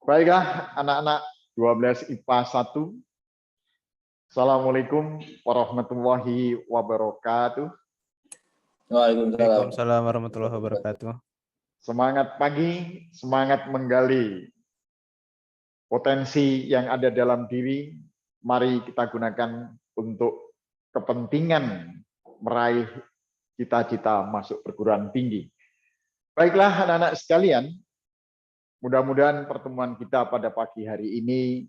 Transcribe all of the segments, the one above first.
Baiklah anak-anak 12 IPA 1. Assalamualaikum warahmatullahi wabarakatuh. Waalaikumsalam warahmatullahi wabarakatuh. Semangat pagi, semangat menggali potensi yang ada dalam diri. Mari kita gunakan untuk kepentingan meraih cita-cita masuk perguruan tinggi. Baiklah anak-anak sekalian, mudah-mudahan pertemuan kita pada pagi hari ini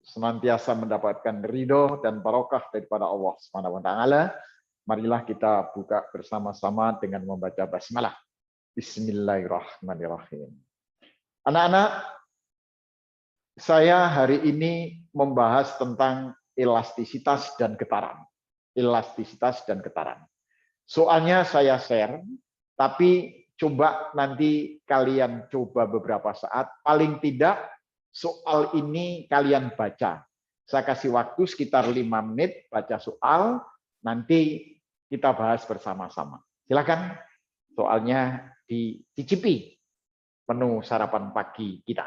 senantiasa mendapatkan ridho dan barokah daripada Allah Subhanahu wa taala. Marilah kita buka bersama-sama dengan membaca basmalah. Bismillahirrahmanirrahim. Anak-anak, saya hari ini membahas tentang elastisitas dan getaran. Elastisitas dan getaran. Soalnya saya share, tapi coba nanti kalian coba beberapa saat, paling tidak soal ini kalian baca. Saya kasih waktu sekitar 5 menit baca soal, nanti kita bahas bersama-sama. Silakan soalnya dicicipi menu sarapan pagi kita.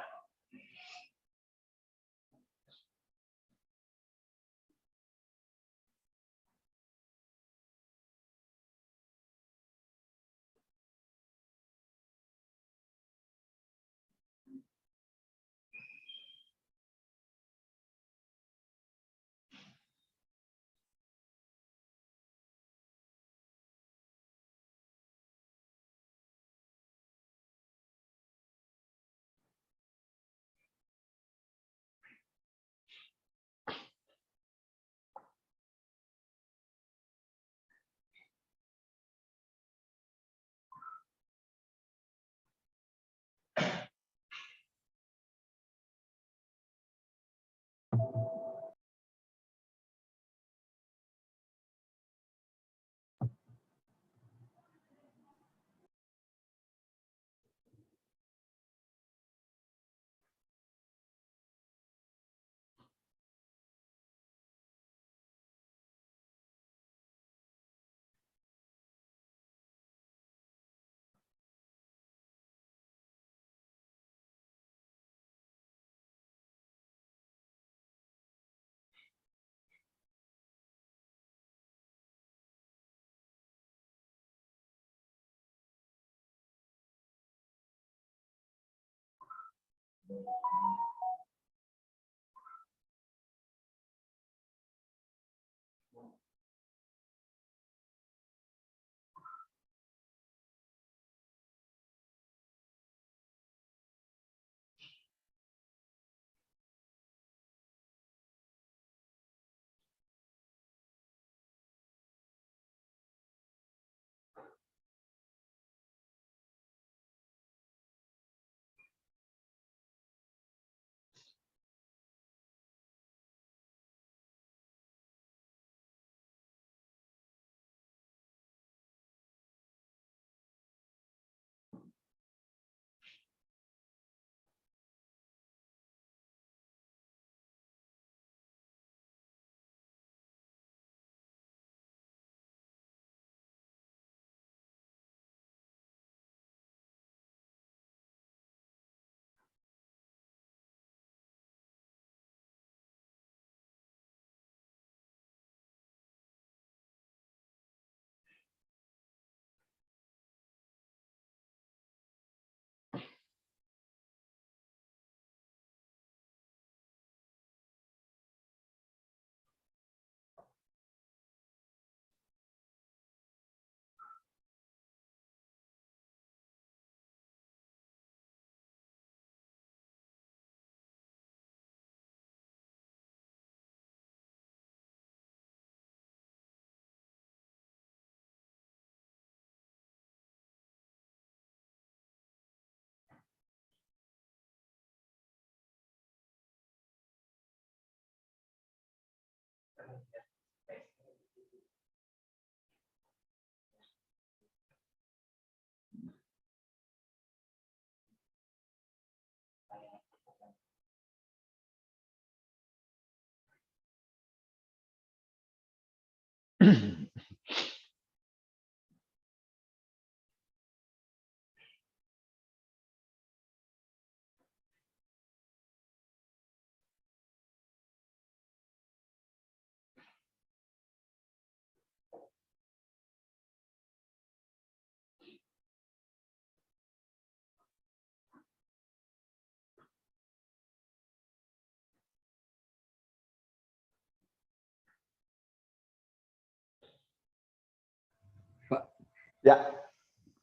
Ya,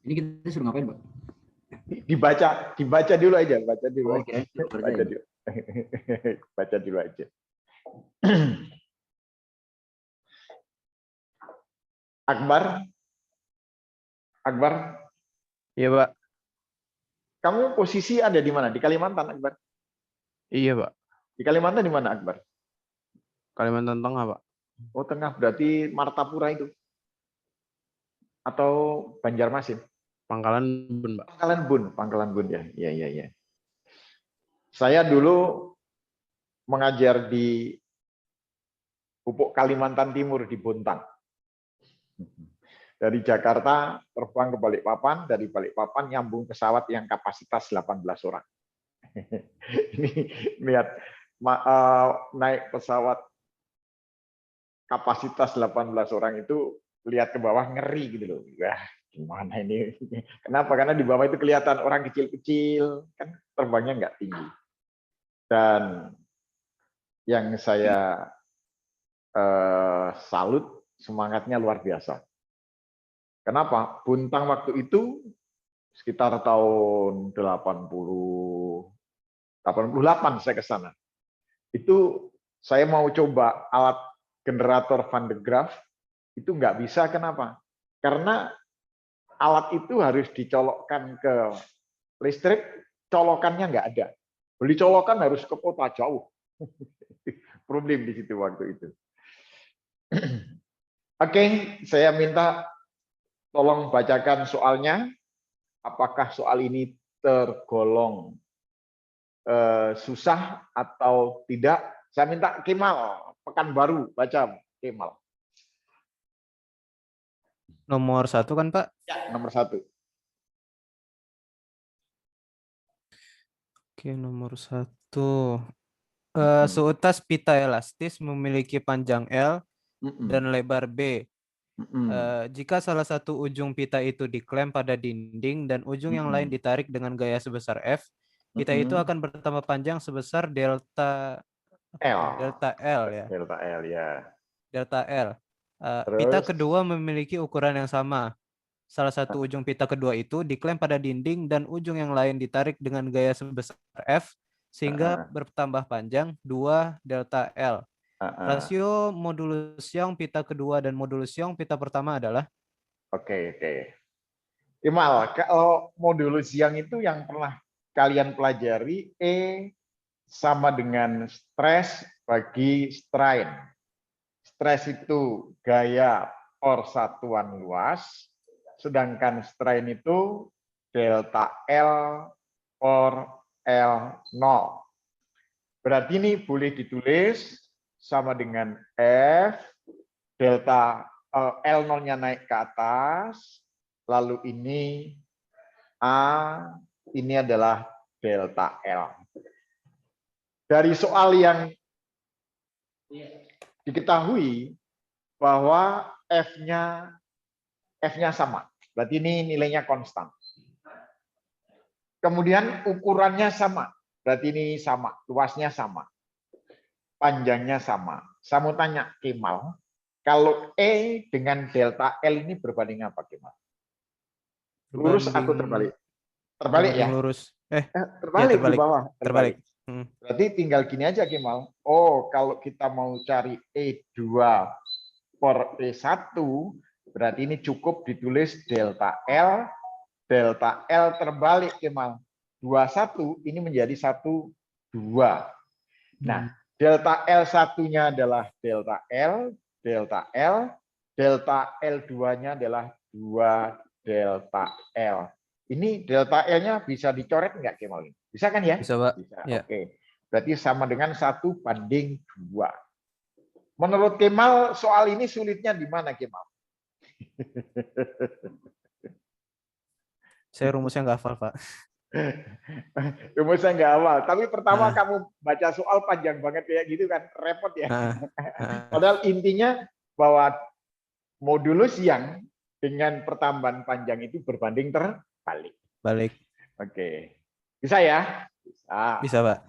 Ini kita suruh ngapain, Pak? dibaca dulu aja, baca dulu Oh, aja. kirain suruh Baca kerjain. dulu. Baca dulu aja. Akbar, Akbar, Iya, Pak. kamu posisi ada di mana? Di Kalimantan, Akbar? Iya, Pak. Di Kalimantan di mana, Akbar? Kalimantan Tengah, Pak. Oh, tengah, berarti Martapura itu. Atau Banjarmasin? Pangkalan Bun, Pak. Pangkalan Bun ya. Iya, iya, iya. Saya dulu mengajar di Pupuk Kalimantan Timur di Bontang. Dari Jakarta terbang ke Balikpapan, dari Balikpapan nyambung pesawat yang kapasitas 18 orang. Ini lihat naik pesawat kapasitas 18 orang itu lihat ke bawah ngeri gitu loh. Wah, gimana ini? Kenapa? Karena di bawah itu kelihatan orang kecil-kecil, kan terbangnya nggak tinggi. Dan yang saya salut, semangatnya luar biasa. Kenapa? Bontang waktu itu sekitar tahun 88 saya ke sana. Itu saya mau coba alat generator Van de Graaff, itu nggak bisa. Kenapa? Karena alat itu harus dicolokkan ke listrik, colokannya nggak ada. Beli colokan harus ke kota jauh. Problem di situ waktu itu. Oke, saya minta tolong bacakan soalnya. Apakah soal ini tergolong susah atau tidak? Saya minta Kemal, Pekanbaru, baca Kemal. Nomor 1 kan, Pak? Ya, nomor 1. Oke, nomor 1. Seutas pita elastis memiliki panjang L dan lebar B. Jika salah satu ujung pita itu diklem pada dinding dan ujung yang lain ditarik dengan gaya sebesar F, pita itu akan bertambah panjang sebesar delta L ya. Delta L ya. Delta L. Pita Terus kedua memiliki ukuran yang sama. Salah satu ujung pita kedua itu diklem pada dinding dan ujung yang lain ditarik dengan gaya sebesar F sehingga bertambah panjang 2 delta L. Rasio modulus Young pita kedua dan modulus Young pita pertama adalah? Oke. Kemal, kalau modulus yang itu yang pernah kalian pelajari, E sama dengan stres bagi strain. Stres itu gaya per satuan luas, sedangkan strain itu delta L per L0. Berarti ini boleh ditulis sama dengan F, delta L0-nya naik ke atas, lalu ini A, ini adalah delta L. Dari soal yang diketahui bahwa F-nya sama, berarti ini nilainya konstan. Kemudian ukurannya sama, berarti ini sama, luasnya sama, panjangnya sama. Saya mau tanya Kemal, kalau E dengan delta L ini berbanding apa, Kemal? Lurus atau terbalik? Terbalik ya? Lurus. Terbalik, terbalik. di bawah. Terbalik. Berarti tinggal gini aja, Kemal. Oh, kalau kita mau cari E2 per E1, berarti ini cukup ditulis delta L terbalik, Kemal. 21 ini menjadi 1, 2. Nah, delta L1-nya adalah delta L, delta L2-nya adalah 2 delta L. Ini delta L-nya bisa dicoret nggak, Kemal? Bisa kan ya? Bisa, Pak. Bisa. Ya. Oke. Berarti sama dengan 1/2. Menurut Kemal, soal ini sulitnya di mana, Kemal? Saya rumusnya nggak hafal, Pak. Rumusnya nggak hafal. Tapi pertama kamu baca soal panjang banget kayak gitu kan, repot ya. Padahal intinya bahwa modulus yang dengan pertambahan panjang itu berbanding terbalik. Balik. Oke. Bisa ya? Bisa, Pak.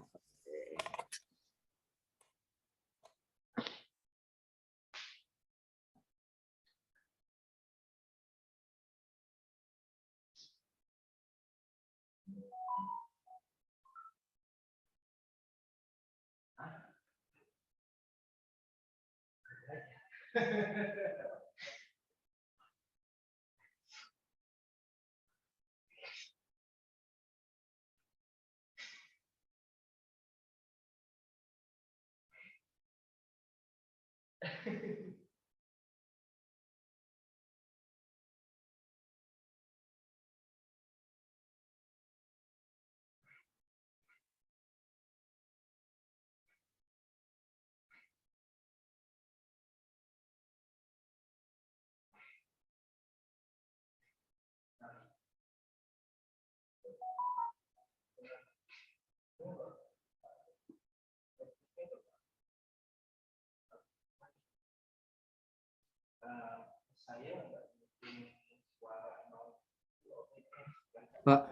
Pak,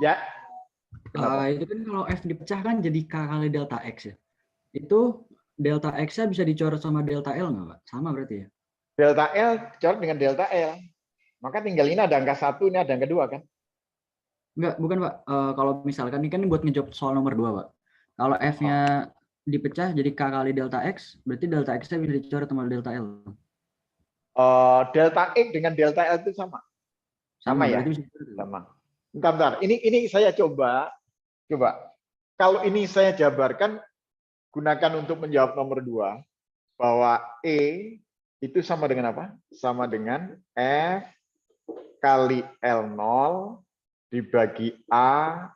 Ya. Kenapa? itu kan kalau F dipecah kan jadi K kali delta X ya. Itu delta X-nya bisa dicoret sama delta L nggak, Pak? Sama berarti ya? Delta L coret dengan delta L. Maka tinggal ini ada angka 1, ini ada angka 2 kan? Enggak, bukan Pak. Kalau misalkan ini kan buat ngejawab soal nomor 2, Pak. Kalau F-nya dipecah jadi K kali delta X, berarti delta X-nya bisa dicoret sama delta L. Delta X dengan delta L itu sama. Sama ya? Berarti bisa dicoret. Sama. Bentar. Ini saya coba. Kalau ini saya jabarkan, gunakan untuk menjawab nomor 2, bahwa E itu sama dengan apa? Sama dengan F kali L0 dibagi A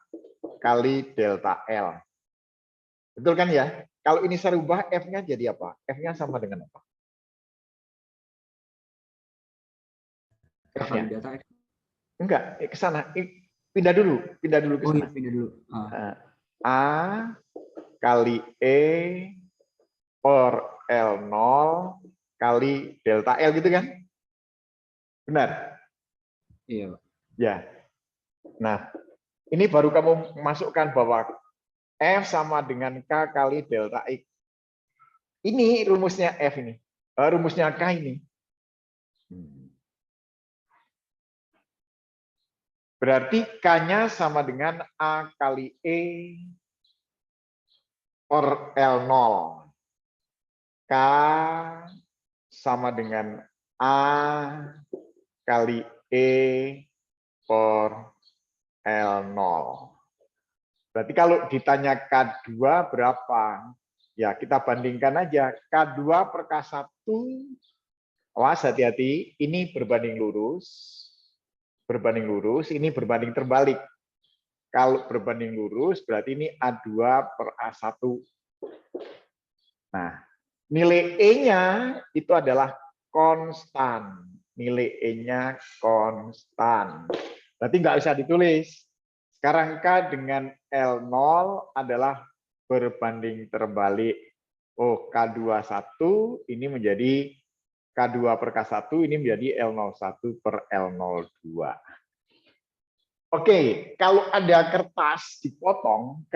kali delta L. Betul kan ya? Kalau ini saya rubah, F-nya jadi apa? F-nya sama dengan apa? F-nya. Delta X. Enggak, ke sana. Pindah dulu ke Oh sana. iya, pindah dulu. A kali E per L0 kali delta L gitu kan? Benar? Iya, Pak. Ya. Nah, ini baru kamu masukkan bahwa F sama dengan K kali delta X. Ini rumusnya F ini. Rumusnya K ini. Berarti K-nya sama dengan A kali E per L0. K sama dengan A kali E per L0. Berarti kalau ditanya K2 berapa? Ya, kita bandingkan aja. K2 per K1, awas hati-hati, ini berbanding lurus. Ini berbanding terbalik. Kalau berbanding lurus, berarti ini A2 per A1. Nah, nilai E-nya itu adalah konstan. Nilai E-nya konstan. Berarti nggak usah ditulis. Sekarang K dengan L0 adalah berbanding terbalik. Oh, K21 ini menjadi K2 per K1, ini menjadi L01 per L02. Oke, kalau ada kertas dipotong.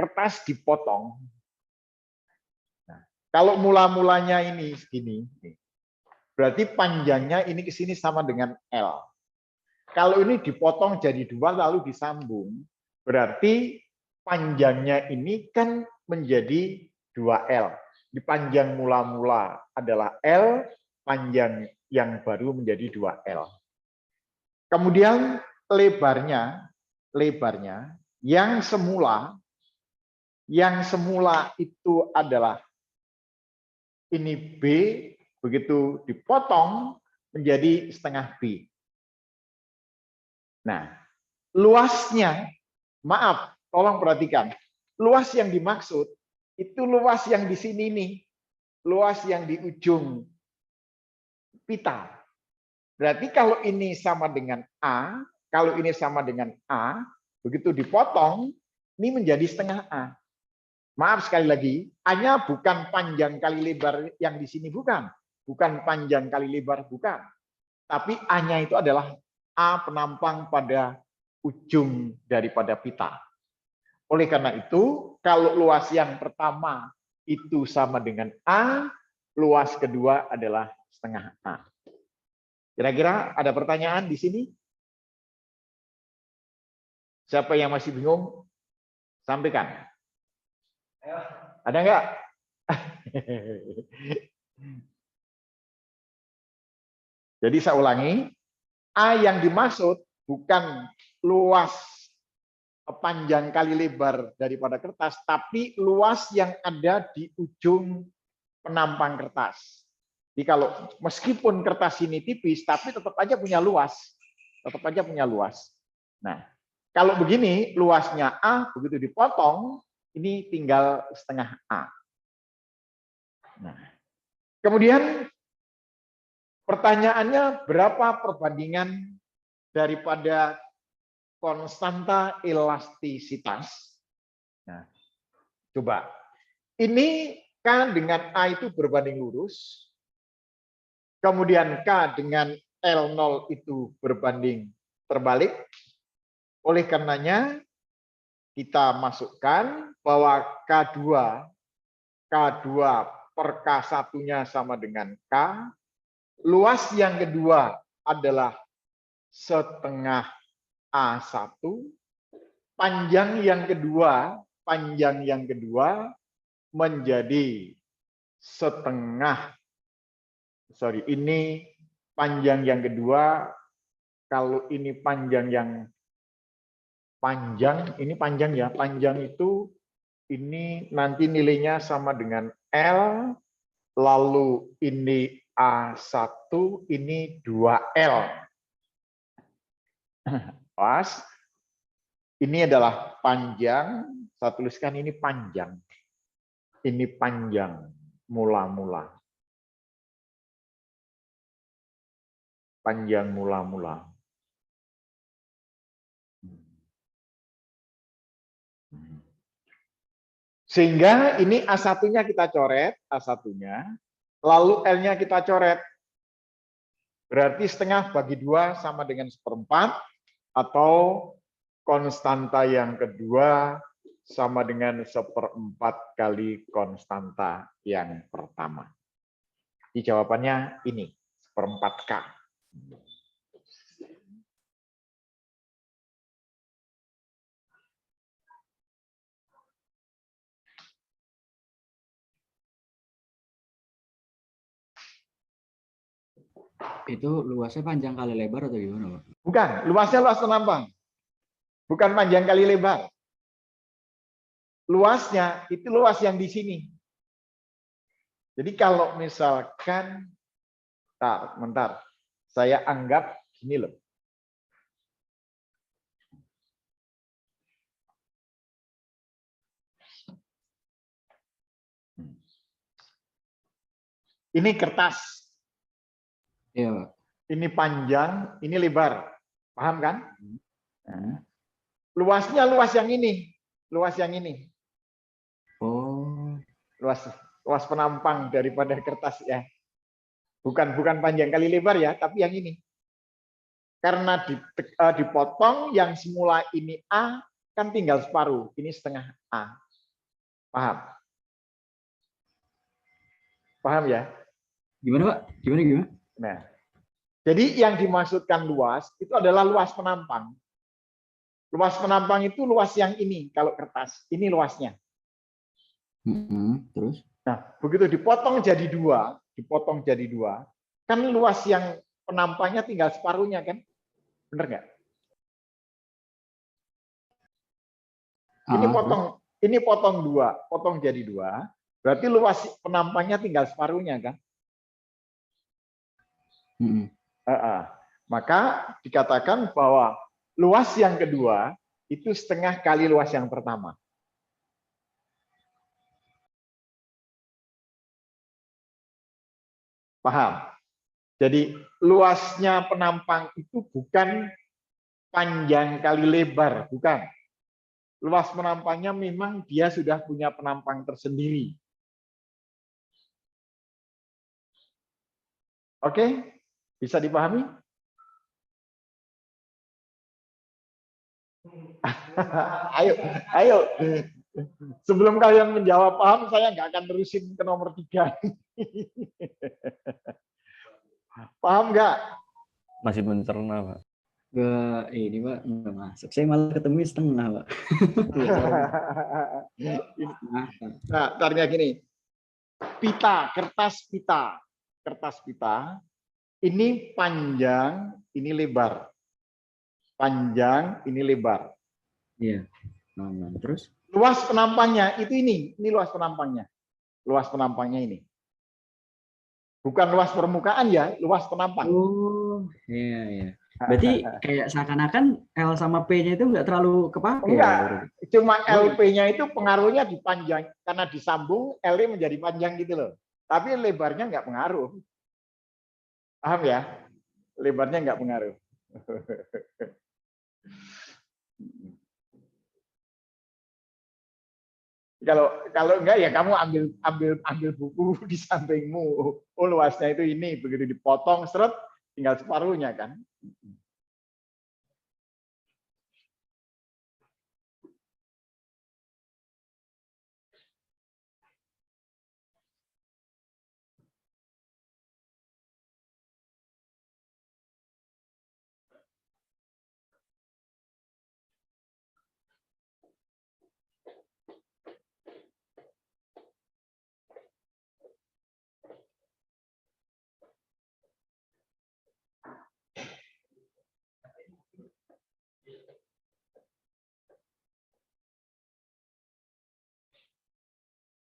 Nah, kalau mula-mulanya ini segini, berarti panjangnya ini ke sini sama dengan L. Kalau ini dipotong jadi 2 lalu disambung, berarti panjangnya ini kan menjadi 2L. Di panjang mula-mula adalah L, panjang yang baru menjadi 2L. Kemudian lebarnya yang semula itu adalah ini B, begitu dipotong menjadi setengah B. Nah, luasnya, maaf, tolong perhatikan. Luas yang dimaksud itu luas yang di sini nih. Luas yang di ujung pita. Berarti kalau ini sama dengan A, begitu dipotong, ini menjadi setengah A. Maaf sekali lagi, A-nya bukan panjang kali lebar yang di sini, bukan. Bukan panjang kali lebar, bukan. Tapi A-nya itu adalah A penampang pada ujung daripada pita. Oleh karena itu, kalau luas yang pertama itu sama dengan A, luas kedua adalah setengah A. Kira-kira ada pertanyaan di sini? Siapa yang masih bingung? Sampaikan. Ada enggak? Jadi saya ulangi, A yang dimaksud bukan luas panjang kali lebar daripada kertas, tapi luas yang ada di ujung penampang kertas. Jadi kalau meskipun kertas ini tipis, tapi tetap aja punya luas. Tetap aja punya luas. Nah, kalau begini, luasnya A, begitu dipotong, ini tinggal setengah A. Nah, kemudian pertanyaannya, berapa perbandingan daripada konstanta elastisitas? Nah, coba. Ini K dengan A itu berbanding lurus. Kemudian K dengan L0 itu berbanding terbalik. Oleh karenanya, kita masukkan bahwa K2 per K1-nya sama dengan K. Luas yang kedua adalah setengah A1. Panjang yang kedua menjadi setengah. Sorry, ini panjang yang kedua. Kalau ini panjang yang panjang, ini panjang ya. Panjang itu ini nanti nilainya sama dengan L, lalu ini A1, ini 2L. Pas. Ini adalah panjang, saya tuliskan ini panjang. Ini panjang, mula-mula. Panjang mula-mula. Sehingga ini A1-nya kita coret, A1-nya, lalu L-nya kita coret. Berarti setengah bagi 2 sama dengan 1/4, atau konstanta yang kedua sama dengan 1/4 kali konstanta yang pertama. Di jawabannya ini, 1/4K. Itu luasnya panjang kali lebar atau gimana, Pak? Bukan, luasnya luas penampang. Bukan panjang kali lebar. Luasnya itu luas yang di sini. Jadi kalau misalkan, bentar, saya anggap gini loh. Ini kertas. Iya, Pak. Ini panjang, ini lebar. Paham kan? Luasnya luas yang ini. Luas yang ini. Oh. Luas penampang daripada kertas ya. Bukan panjang kali lebar ya, tapi yang ini. Karena dipotong yang semula ini A, kan tinggal separuh. Ini setengah A. Paham? Paham ya? Gimana, Pak? Gimana? Nah, jadi yang dimaksudkan luas itu adalah luas penampang. Luas penampang itu luas yang ini kalau kertas. Ini luasnya. Terus? Nah, begitu dipotong jadi dua, kan luas yang penampangnya tinggal separuhnya kan? Bener nggak? Ini potong dua, potong jadi dua. Berarti luas penampangnya tinggal separuhnya kan? Maka dikatakan bahwa luas yang kedua itu setengah kali luas yang pertama. Paham? Jadi luasnya penampang itu bukan panjang kali lebar, bukan. Luas penampangnya memang dia sudah punya penampang tersendiri. Oke? Bisa dipahami? Ayo. Sebelum kalian menjawab paham, saya nggak akan terusin ke nomor 3. Paham nggak? Masih mencerna, Pak. Ini Pak, nggak masuk. Saya malah ketemu setengah, Pak. Nah, tarnya gini. Pita, kertas pita. Ini panjang, ini lebar. Panjang, ini lebar. Iya. Nah, terus? Luas penampangnya itu ini luas penampangnya. Luas penampangnya ini. Bukan luas permukaan ya, luas penampang. Oh, iya, iya. Berarti kayak seakan-akan L sama P-nya itu nggak terlalu kepake. Enggak, cuma Oh, LP-nya itu pengaruhnya di panjang. Karena disambung, L-nya menjadi panjang gitu loh. Tapi lebarnya nggak pengaruh. Paham ya? Lebarnya nggak pengaruh. Kalau enggak ya kamu ambil buku di sampingmu. Oh, luasnya itu ini, begitu dipotong seret tinggal separuhnya kan.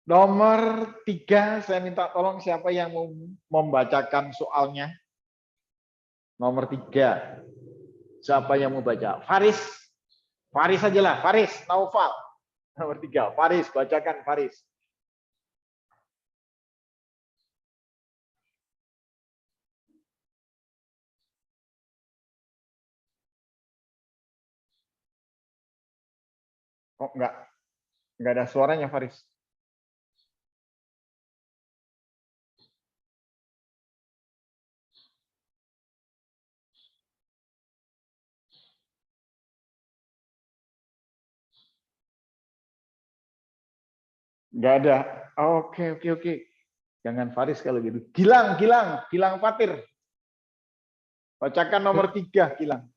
Nomor 3, saya minta tolong siapa yang mau membacakan soalnya. Nomor 3. Siapa yang mau baca? Faris. Faris aja lah, Faris, Naufal. Nomor 3, Faris, bacakan Faris. Oh, enggak ada suaranya Faris. Enggak ada. Oke. Jangan Faris kalau gitu. Gilang Fatir. Bacakan nomor 3, Gilang.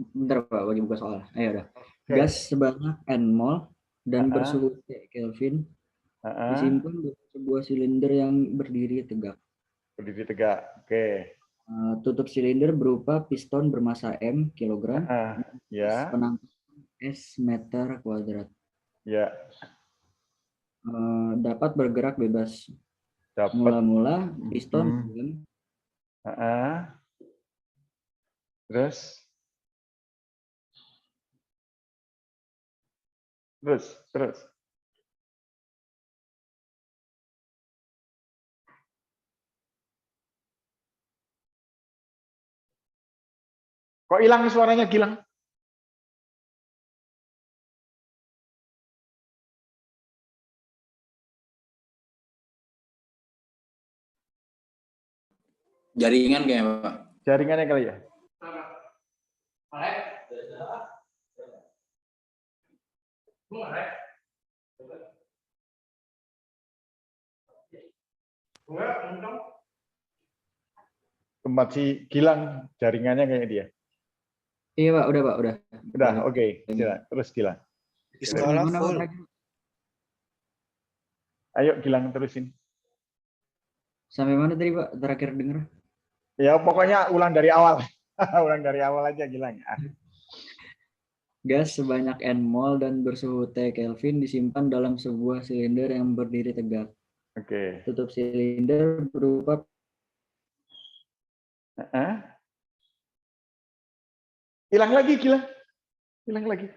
bentar Pak, bagi buka soal. Ayo udah. Oke. Gas sebanyak N-mol dan bersuhu Kelvin disimpan di sebuah silinder yang berdiri tegak. Berdiri tegak. Oke. Tutup silinder berupa piston bermassa M kilogram, Ya. penampungan S meter kuadrat. Ya. Dapat bergerak bebas. Dapat. Mula-mula piston Terus. Kok hilang suaranya, Gilang? Jaringan kayaknya, Pak. Jaringannya kali ya? Tempat si Gilang jaringannya kayak dia. Iya Pak, udah Pak, udah. Udah, oke. Terus Gilang. Di sekolah full. Ayo Gilang terusin. Sampai mana tadi Pak? Terakhir dengar? Ya pokoknya ulang dari awal. Ulang dari awal aja Gilang. Gas sebanyak N-mol dan bersuhu T Kelvin disimpan dalam sebuah silinder yang berdiri tegak. Oke. Tutup silinder berupa Hilang lagi, Gilang. Hilang lagi.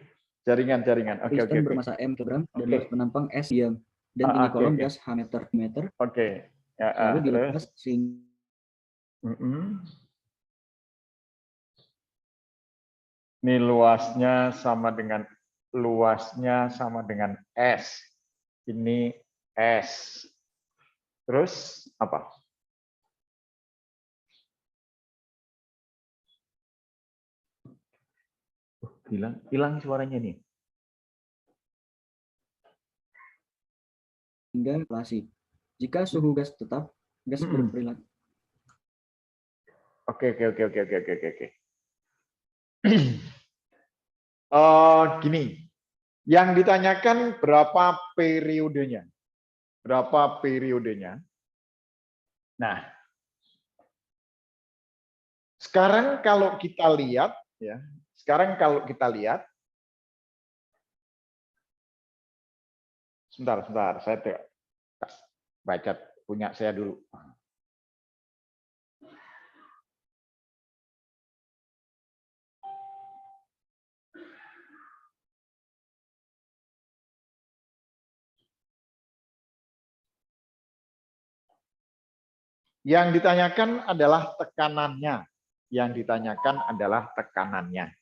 Jaringan. Oke. piston bermassa M kilogram dan harus penampang S diam dan tinggi kolom gas H meter. Oke. Lalu dilepas Ini luasnya sama dengan S. Ini S. Terus apa? Hilang suaranya nih. hingga inflasi. Jika suhu gas tetap, gas berperilaku. Oke. Gini, yang ditanyakan berapa periodenya? Nah, Sekarang kalau kita lihat, ya, sebentar, saya baca punya saya dulu. Yang ditanyakan adalah tekanannya. Yang ditanyakan adalah tekanannya.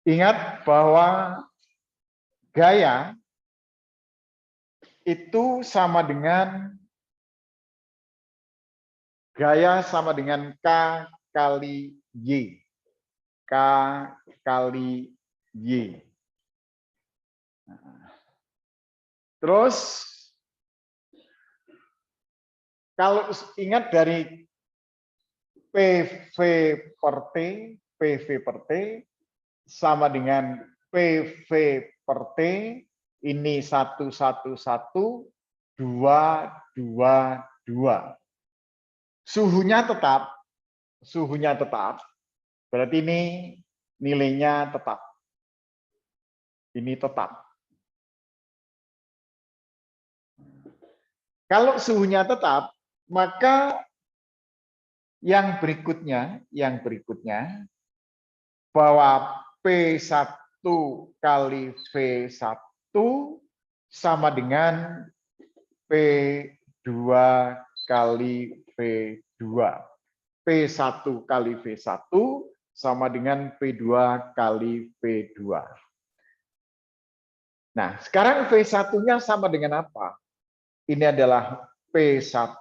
Ingat bahwa gaya itu sama dengan K kali Y. K kali Y. Terus, kalau ingat dari PV per T sama dengan PV per T, ini 1, 1, 1, 2, 2, 2. Suhunya tetap, berarti ini nilainya tetap. Ini tetap. Kalau suhunya tetap, maka yang berikutnya bahwa P1 kali V1 sama dengan P2 kali V2. P1 kali V1 sama dengan P2 kali V2. Nah, sekarang V1-nya sama dengan apa? Ini adalah P1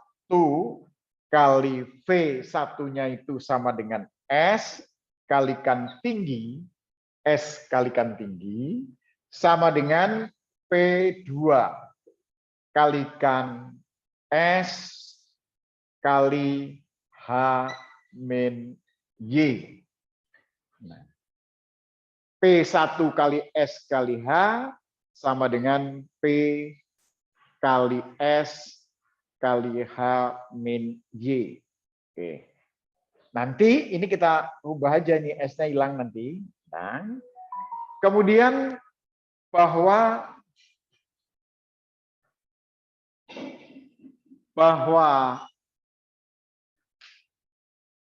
kali V1-nya itu sama dengan S kalikan tinggi, S kalikan tinggi, sama dengan P2 kalikan S kali H min Y. Nah, P1 kali S kali H sama dengan P kali S kali H min Y. Oke. Nanti ini kita ubah aja nih, S-nya hilang nanti. Nah, kemudian bahwa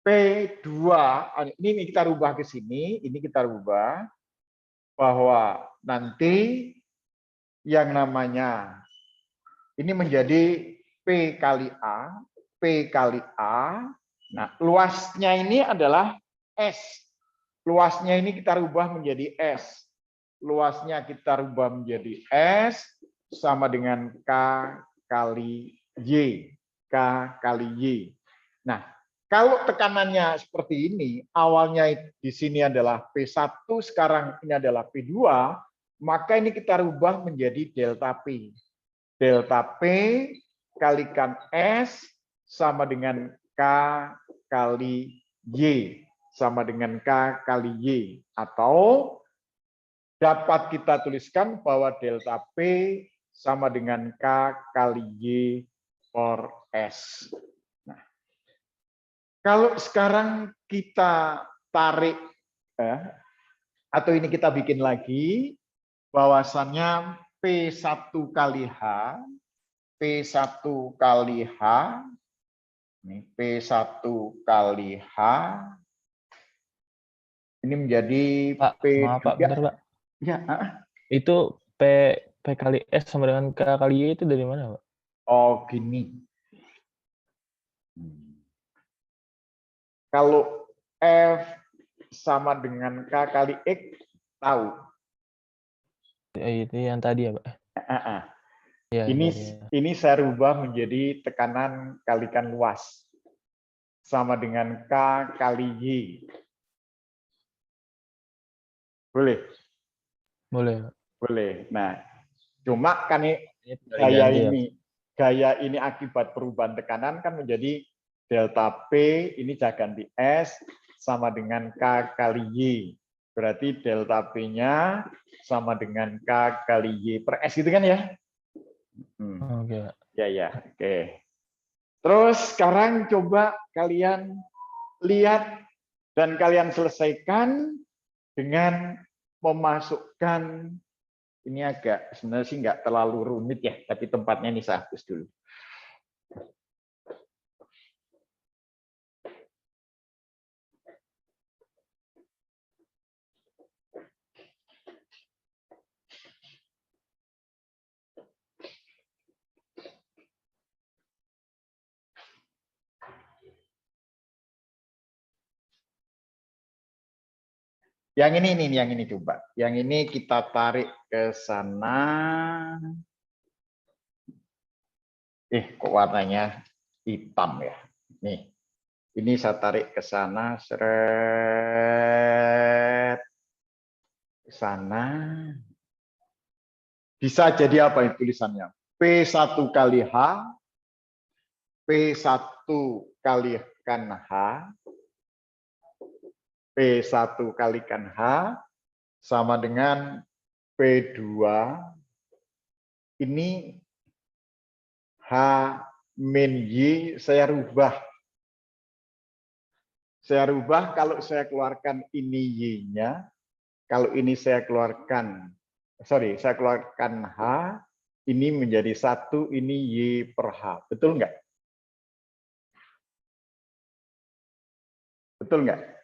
P2, ini kita rubah ke sini, ini kita rubah bahwa nanti yang namanya ini menjadi P kali A, P kali A. Nah, luasnya ini adalah S. Luasnya ini kita rubah menjadi S. Luasnya kita rubah menjadi S sama dengan K kali Y. K kali Y. Nah, kalau tekanannya seperti ini, awalnya di sini adalah P1, sekarang ini adalah P2, maka ini kita rubah menjadi delta P. Delta P kalikan S sama dengan K kali Y. Sama dengan K kali Y. Atau dapat kita tuliskan bahwa delta P sama dengan K kali Y per S. Nah, kalau sekarang kita tarik, atau ini kita bikin lagi, bahwasannya P1 kali H, P1 kali H, ini P1 kali H, ini menjadi Pak, P. maaf Pak, bentar Pak. Ya. Itu P kali S sama dengan K kali Y itu dari mana Pak? Oh, gini. Kalau F sama dengan K kali X, tahu. Itu yang tadi ya Pak? Ya, ini saya rubah menjadi tekanan kalikan luas. Sama dengan K kali Y. Boleh? Boleh. Boleh. Nah, cuma kan gaya ini akibat perubahan tekanan kan menjadi delta P, ini saya ganti S, sama dengan K kali Y. Berarti delta P-nya sama dengan K kali Y per S gitu kan ya? Oke. Ya. Oke. Terus sekarang coba kalian lihat dan kalian selesaikan dengan memasukkan, ini agak sebenarnya sih nggak terlalu rumit ya, tapi tempatnya ini saya hapus dulu. Yang ini coba. Yang ini kita tarik ke sana. Kok warnanya hitam ya? Nih. Ini saya tarik ke sana, seret. Ke sana. Bisa jadi apa itu tulisannya? P1 kali H, P1 kalikan H, P1 kalikan H, sama dengan P2, ini H min Y, saya rubah. Saya rubah kalau saya keluarkan ini Y-nya, kalau ini saya keluarkan, saya keluarkan H, ini menjadi 1, ini Y per H. Betul nggak? Betul nggak?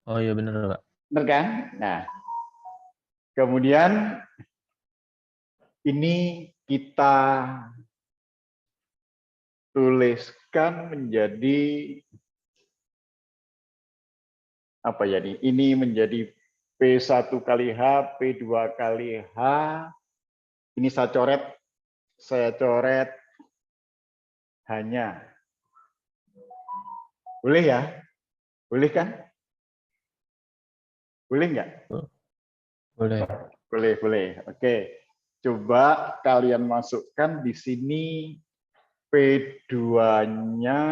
Oh iya benar, Pak. Benar kan? Nah, kemudian ini kita tuliskan menjadi apa ya nih? Ini menjadi P1 kali H, P2 kali H. Ini saya coret hanya. Boleh ya? Boleh kan? Boleh nggak? Boleh. Boleh. Oke. Coba kalian masukkan di sini P2-nya.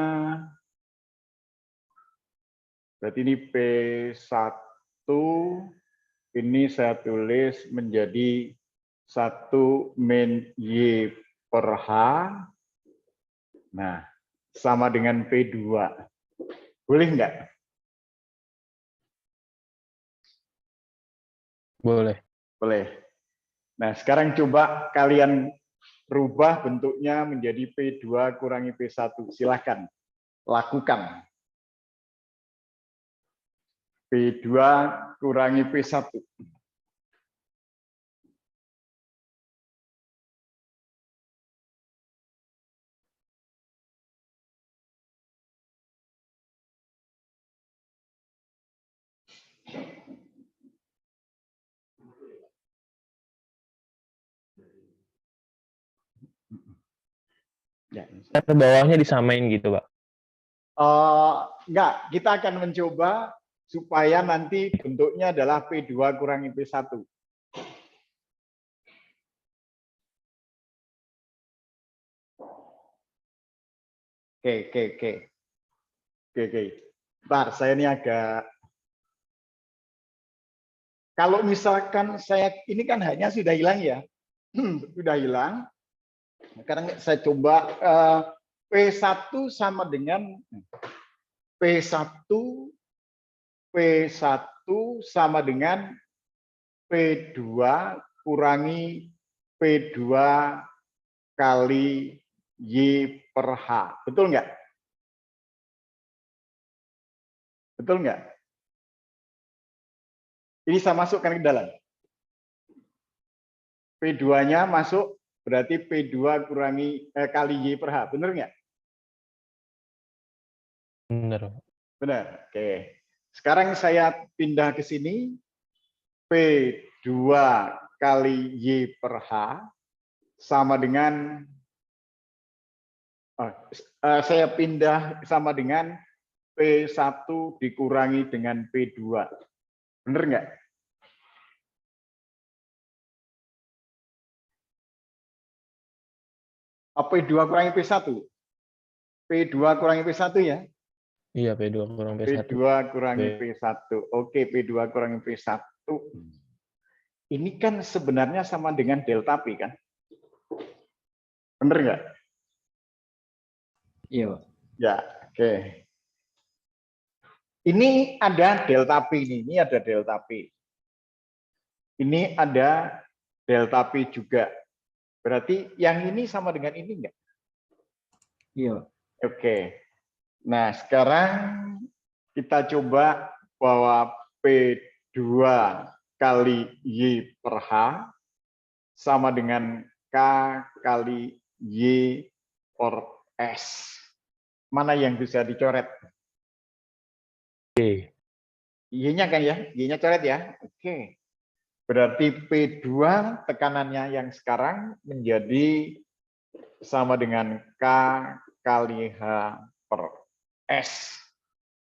Berarti ini P1. Ini saya tulis menjadi 1 min Y per H. Nah, sama dengan P2. Boleh nggak? Boleh. Boleh. Nah, sekarang coba kalian rubah bentuknya menjadi P2 kurangi P1. Silakan lakukan. P2 kurangi P1. Ya. Ke bawahnya disamain gitu, Pak. Enggak, kita akan mencoba supaya nanti bentuknya adalah P2 kurangi P1. Oke. Bentar, saya ini agak... Kalau misalkan ini kan hanya sudah hilang ya. Sudah hilang. Sekarang saya coba P1 sama dengan P1 sama dengan P2 kurangi P2 kali Y per H. Betul nggak? Betul nggak? Ini saya masukkan ke dalam. P2-nya masuk, berarti P2 kurangi kali Y per H. Benar nggak? Benar. Benar. Oke. Sekarang saya pindah ke sini. P2 kali Y per H sama dengan saya pindah sama dengan P1 dikurangi dengan P2. Benar nggak? P2 kurangi P1. P2 kurangi P1 ya. Iya, P2 kurang P1. P2 kurangi P1. Oke, P2 kurangi P1. Ini kan sebenarnya sama dengan delta P kan? Bener nggak? Iya, Pak. Ya, oke. Ini ada delta P ini ada delta P. Ini ada delta P juga. Berarti yang ini sama dengan ini enggak? Iya, Pak. Oke. Nah, sekarang kita coba bahwa P2 kali Y per H sama dengan K kali Y per S. Mana yang bisa dicoret? Oke. Y-nya kan ya? Y-nya coret ya? Oke. Berarti P2 tekanannya yang sekarang menjadi sama dengan K kali H per S.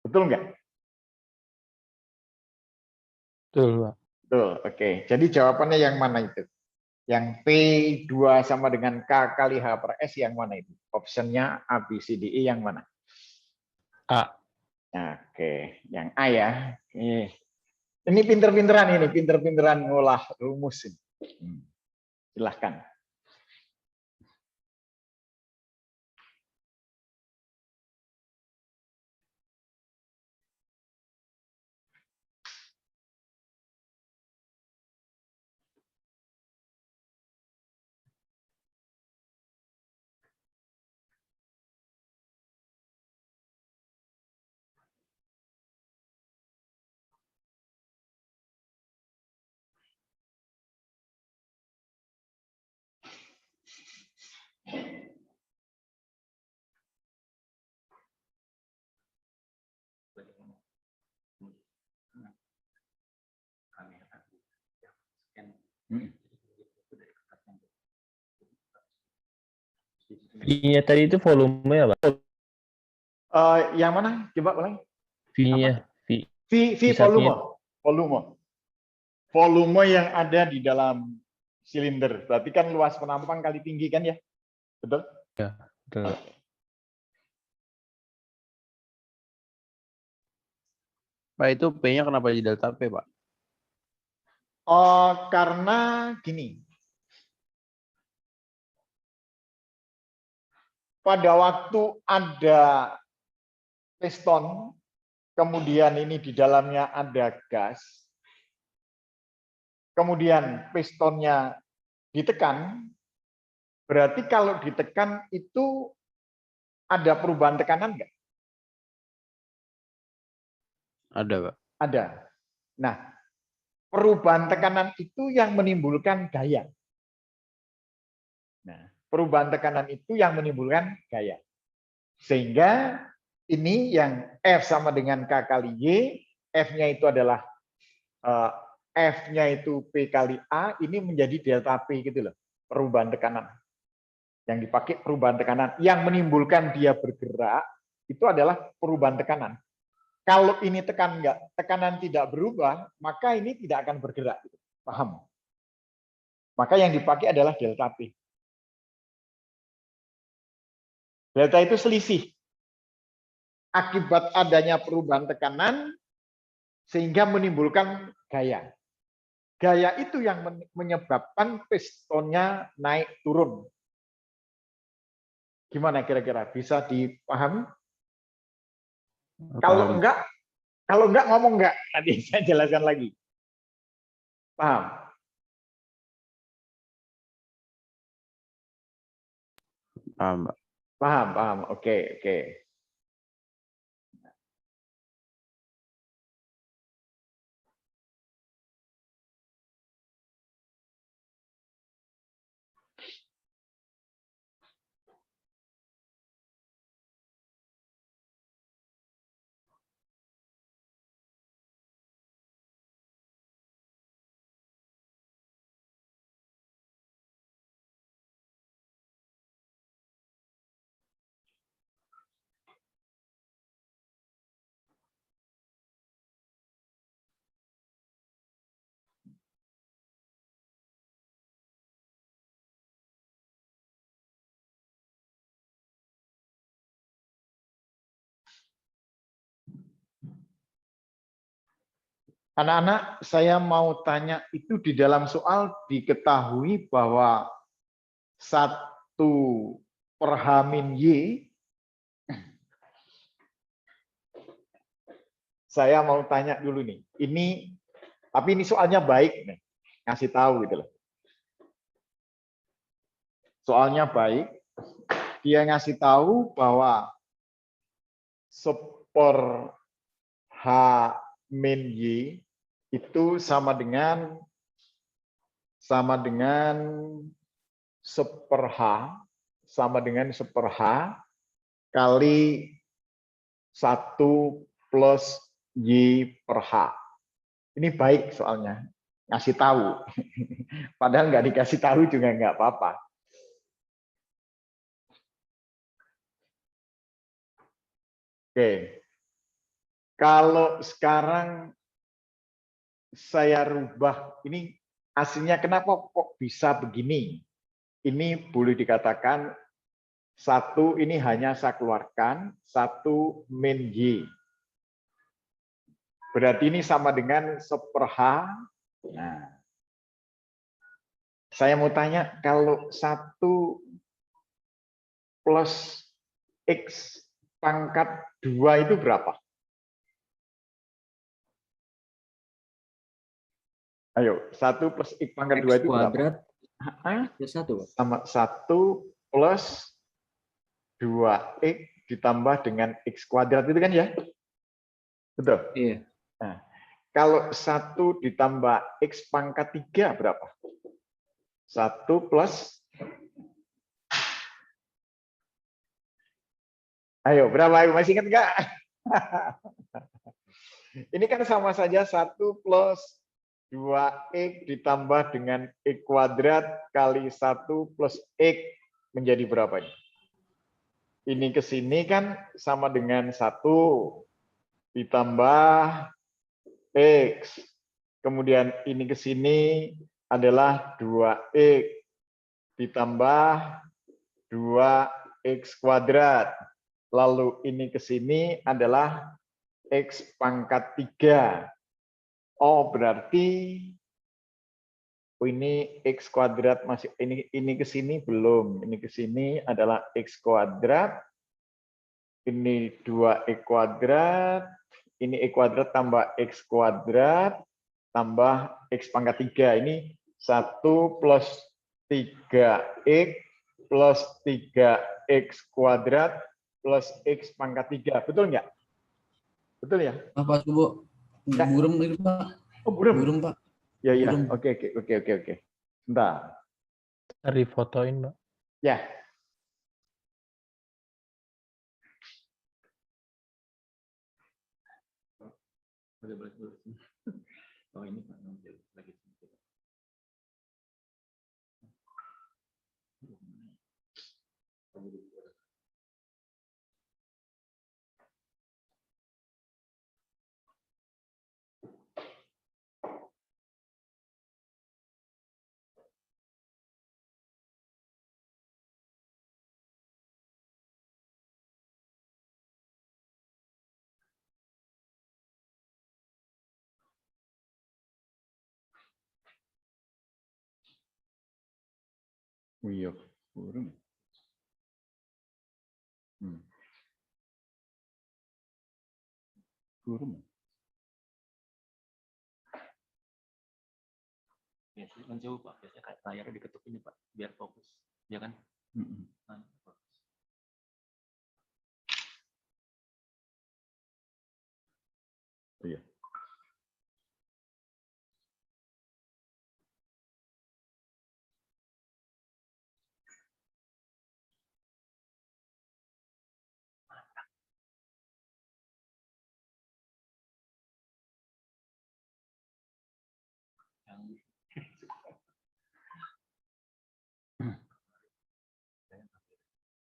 Betul nggak? Betul, Pak. Betul, oke. Jadi jawabannya yang mana itu? Yang P2 sama dengan K kali H per S yang mana itu? Optionnya A, B, C, D, E yang mana? A. Oke, yang A ya. Ini pinter-pinteran ini, pinter-pinteran ngolah rumus ini. Silahkan. V-nya tadi itu volume ya, Pak? Yang mana? Coba ulang. V-nya. V Pusatnya. volume yang ada di dalam silinder. Berarti kan luas penampang kali tinggi kan ya? Betul? Ya, betul. Pak, itu P-nya kenapa jadi delta P, Pak? Karena gini. Pada waktu ada piston, kemudian ini di dalamnya ada gas, kemudian pistonnya ditekan, berarti kalau ditekan itu ada perubahan tekanan nggak? Ada, Pak. Ada. Nah, perubahan tekanan itu yang menimbulkan gaya. Nah, perubahan tekanan itu yang menimbulkan gaya. Sehingga ini yang F sama dengan K kali Y, F-nya itu adalah F-nya itu P kali A, ini menjadi delta P gitu loh, perubahan tekanan. Yang dipakai perubahan tekanan, yang menimbulkan dia bergerak, itu adalah perubahan tekanan. Kalau ini tekanan tidak berubah, maka ini tidak akan bergerak. Paham? Maka yang dipakai adalah delta P. Delta itu selisih. Akibat adanya perubahan tekanan, sehingga menimbulkan gaya. Gaya itu yang menyebabkan pistonnya naik turun. Gimana kira-kira? Bisa dipahami? Kalau enggak ngomong enggak. Nanti saya jelaskan lagi. Paham? Paham, Pak. Paham. Oke. Anak-anak, saya mau tanya, itu di dalam soal diketahui bahwa 1/Y, saya mau tanya dulu nih. Tapi ini soalnya baik nih, ngasih tahu gitu loh. Soalnya baik, dia ngasih tahu bahwa 1/H-Y itu sama dengan 1/H kali 1 plus Y/H. Ini baik soalnya, ngasih tahu. Padahal nggak dikasih tahu juga nggak apa-apa. Oke, kalau sekarang saya rubah, ini aslinya kenapa kok bisa begini? Ini boleh dikatakan 1 ini hanya saya keluarkan, 1 min Y. Berarti ini sama dengan 1/H. Nah, saya mau tanya, kalau 1 plus X pangkat 2 itu berapa? Ayo, 1 plus X pangkat 2 itu berapa? Plus 1, Pak. Sama 1 plus 2X ditambah dengan X kuadrat itu kan ya? Betul? Iya. Nah, kalau 1 ditambah X pangkat 3 berapa? 1 plus... Ayo, berapa? Masih ingat nggak? Ini kan sama saja 1 plus 2X ditambah dengan X kuadrat kali 1 plus X menjadi berapa ini? Ini ke sini kan sama dengan 1 ditambah X. Kemudian ini ke sini adalah 2X ditambah 2X kuadrat. Lalu ini ke sini adalah X pangkat 3. Oh, berarti ini X kuadrat masih ini ke sini belum. Ini ke sini adalah X kuadrat. Ini 2X kuadrat. Ini X kuadrat tambah X kuadrat tambah X pangkat 3. Ini 1 plus 3X plus 3X kuadrat plus X pangkat 3. Betul nggak? Betul ya? Apa tuh, Bu? Burem itu, Pak. Oh, burem. Burem, Pak. Ya, ya. Burem. Oke. Bentar. Difotoin, Mbak. Ya. Oh, ini Pak lagi. Oh iya, burem. Burem. Biasanya kan jauh Pak, biasanya kayak layarnya diketuk ini Pak, biar fokus, ya kan? Iya.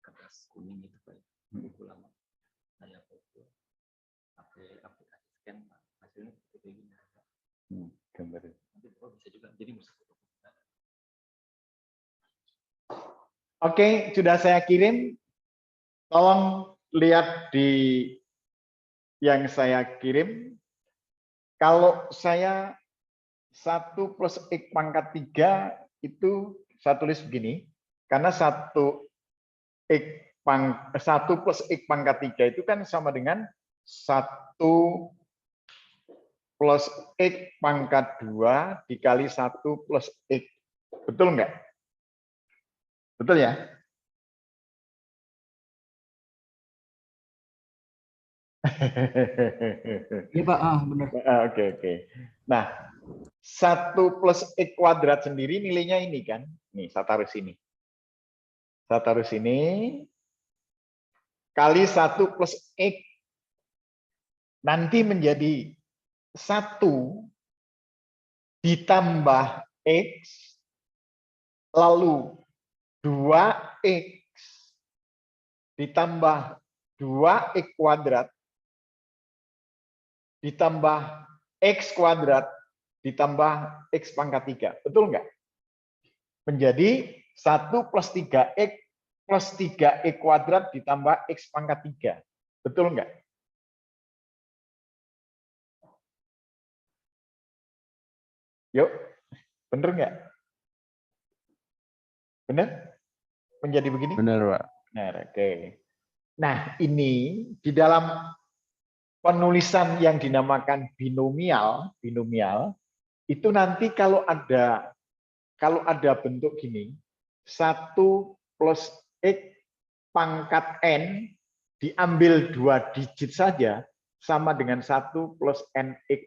Kertas kuning itu Pak, buku lama. Saya foto, pakai aplikasi scan Pak, hasilnya seperti ini. Gambar. Nanti Bapak bisa juga, jadi bisa foto. Oke, sudah saya kirim. Tolong lihat di yang saya kirim. Kalau saya 1 plus X pangkat 3 itu saya tulis begini, karena 1 plus X pangkat 3 itu kan sama dengan 1 plus X pangkat 2 dikali 1 plus X. Betul nggak? Betul ya? Iya Pak, benar. Oke. Nah, 1 plus X kuadrat sendiri nilainya ini kan. Nih, saya taruh sini. Saya taruh sini. Kali 1 plus X. Nanti menjadi 1 ditambah X. Lalu 2X ditambah 2X kuadrat ditambah X kuadrat ditambah X pangkat 3. Betul nggak? Menjadi 1 plus 3X plus 3X kuadrat ditambah X pangkat 3. Betul nggak? Yuk, bener nggak? Bener? Menjadi begini? Benar, Pak. Benar, oke. Nah, ini di dalam penulisan yang dinamakan binomial itu nanti kalau ada bentuk gini, 1 plus X pangkat N diambil 2 digit saja sama dengan 1 plus NX.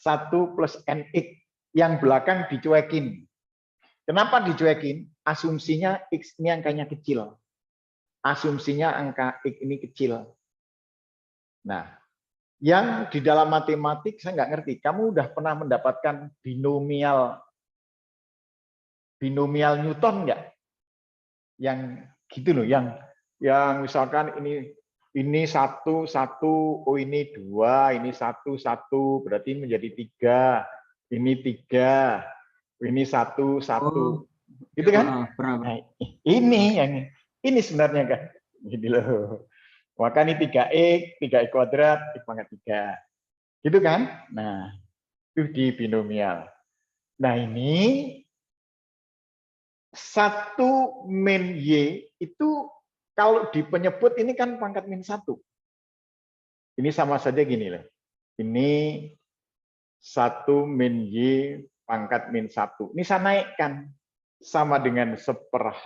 1 plus NX yang belakang dicuekin. Kenapa dicuekin? Asumsinya X ini angkanya kecil. Asumsinya angka X ini kecil. Nah, yang di dalam matematik saya nggak ngerti. Kamu udah pernah mendapatkan binomial Newton nggak? Yang gitu loh, yang misalkan ini 1, 1, oh ini 2, ini 1, 1, berarti menjadi 3, ini 3, ini 1, 1. Gitu kan? Pernah. Nah, ini sebenarnya kan. Gitu loh. Maka ini 3X kuadrat, X pangkat 3. Gitu kan? Nah, itu di binomial. Nah, ini 1 min Y itu kalau di penyebut ini kan pangkat min 1. Ini sama saja gini loh. Ini 1 min Y pangkat min 1. Ini saya naikkan sama dengan 1/H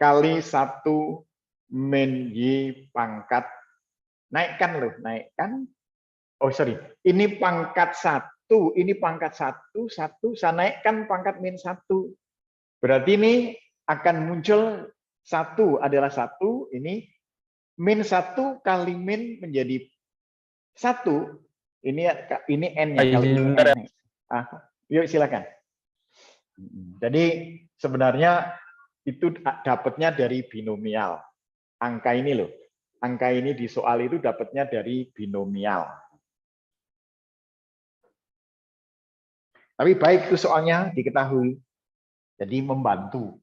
kali 1 min Y pangkat, naikkan loh, naikkan. Oh sorry, ini pangkat 1, ini pangkat 1, saya naikkan pangkat min 1. Berarti ini akan muncul 1 adalah 1, ini min 1 kali min menjadi 1. Ini N-nya. Kalau ini N. Yuk silakan. Jadi sebenarnya itu dapatnya dari binomial. Angka ini loh. Angka ini di soal itu dapatnya dari binomial. Tapi baik itu soalnya diketahui. Jadi membantu.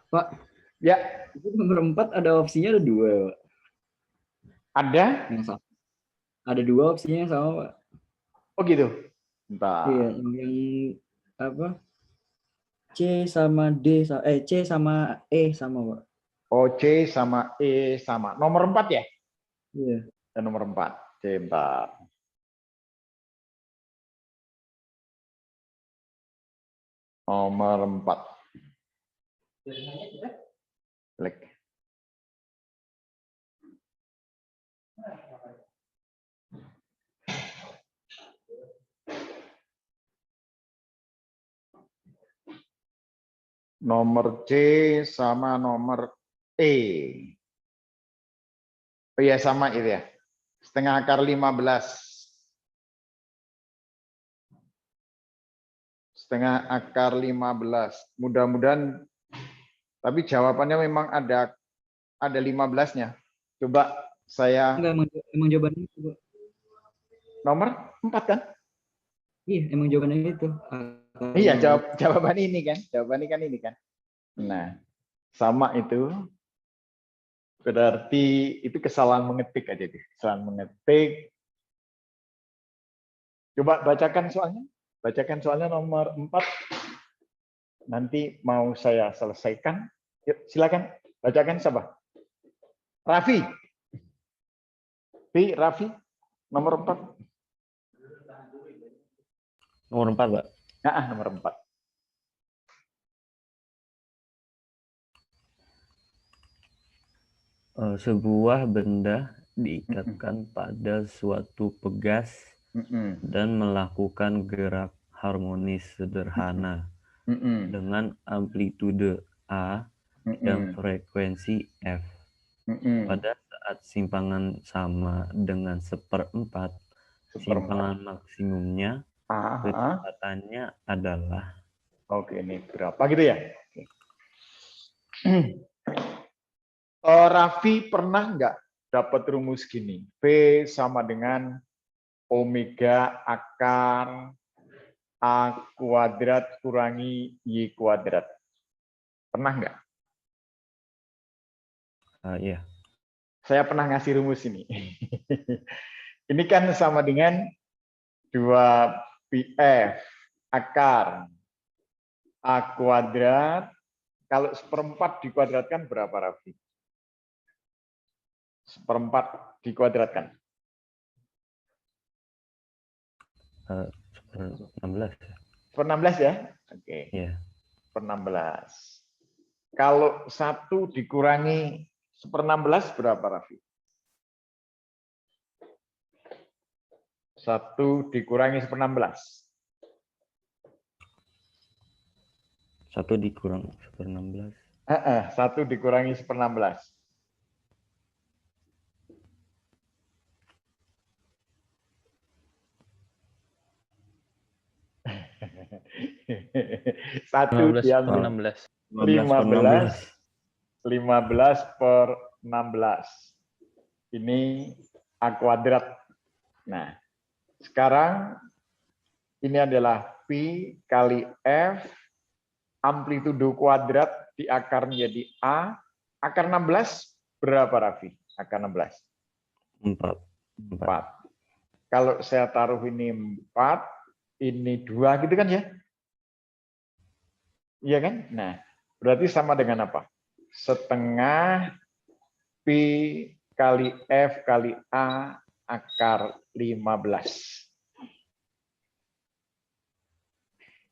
Pak, Ya, itu nomor 4 ada opsinya ada 2, Pak. ada? Yang sama. Ada 2 opsinya yang sama, Pak. Oh gitu. Bentar. Iya, yang apa? C sama D C sama E sama, Pak. Oh, C sama E sama. Nomor 4 ya? Iya. Dan nomor 4. C, bentar. Nomor 4. Klik. Nomor C sama nomor E. Oh iya sama itu ya. Setengah akar 15. setengah akar 15. Mudah-mudahan, tapi jawabannya memang ada 15-nya. Coba saya Enggak, emang jawabannya itu, Pak. nomor 4 kan? Iya, emang jawabannya itu. Iya, jawaban ini kan. Jawabannya kan ini kan. Nah, sama itu. Berarti itu kesalahan mengetik aja deh. Kesalahan mengetik. Coba bacakan soalnya. Bacakan soalnya nomor 4. Nanti mau saya selesaikan. Yuk, silakan. Bacakan siapa? Raffi. Raffi, nomor 4. Nomor 4, Pak. Nah, nomor 4. Sebuah benda diikatkan pada suatu pegas dan melakukan gerak harmonis sederhana dengan amplitude A dan frekuensi F. Pada saat simpangan sama dengan 1/4, simpangan maksimumnya kecepatannya adalah. Oke, ini berapa gitu ya? Raffi pernah nggak dapat rumus gini? V sama dengan omega akar A kuadrat kurangi Y kuadrat. Pernah nggak? Iya. Saya pernah ngasih rumus ini. Ini kan sama dengan 2πf akar A kuadrat. Kalau 1/4 dikuadratkan berapa, Raffi? 1/4 dikuadratkan. 16 ya. 1/16 ya? Oke. Iya. 1/16. Kalau 1 dikurangi 1/16 berapa, Raffi? 1 dikurangi 1/16. 1 dikurang 1/16. 1 dikurangi 1/16. Satu 15 per diambil 16. 15/16. Ini A kuadrat. Nah, sekarang ini adalah Pi kali F, amplitudo kuadrat di akar menjadi A. Akar 16 berapa, Raffi? Akar 16? 4. 4. Kalau saya taruh ini 4, ini 2 gitu kan ya? Iya kan? Nah, berarti sama dengan apa? Setengah Pi kali F kali A akar 15.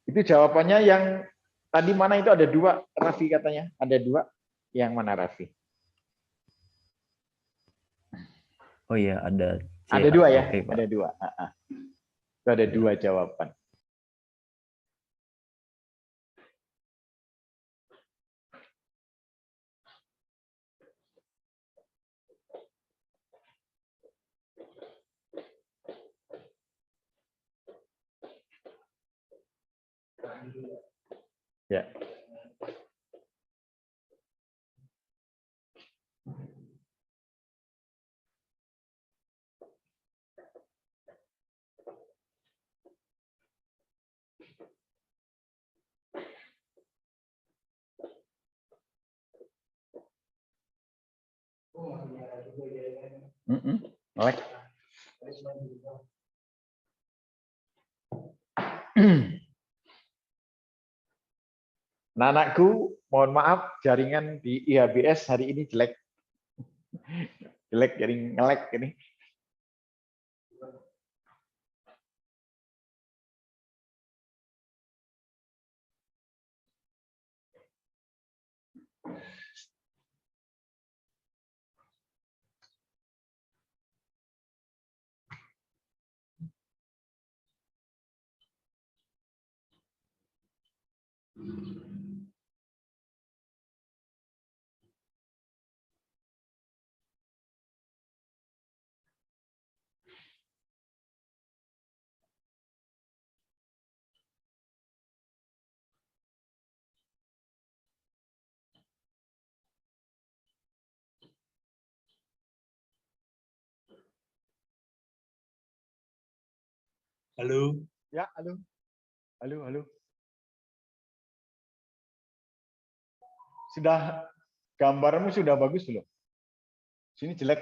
Itu jawabannya yang tadi mana itu ada 2, Raffi katanya. Ada 2. Yang mana, Raffi? Oh iya, ada C Ada 2 ya? atau E, Pak. Ada 2. Itu ada 2 jawaban. Ya. Melek. Nah, anakku, mohon maaf, jaringan di IHBS hari ini jelek. Jelek, jadi ngelek ini. Halo. Ya, halo. Halo, halo. Sudah gambarmu sudah bagus belum? Sini jelek,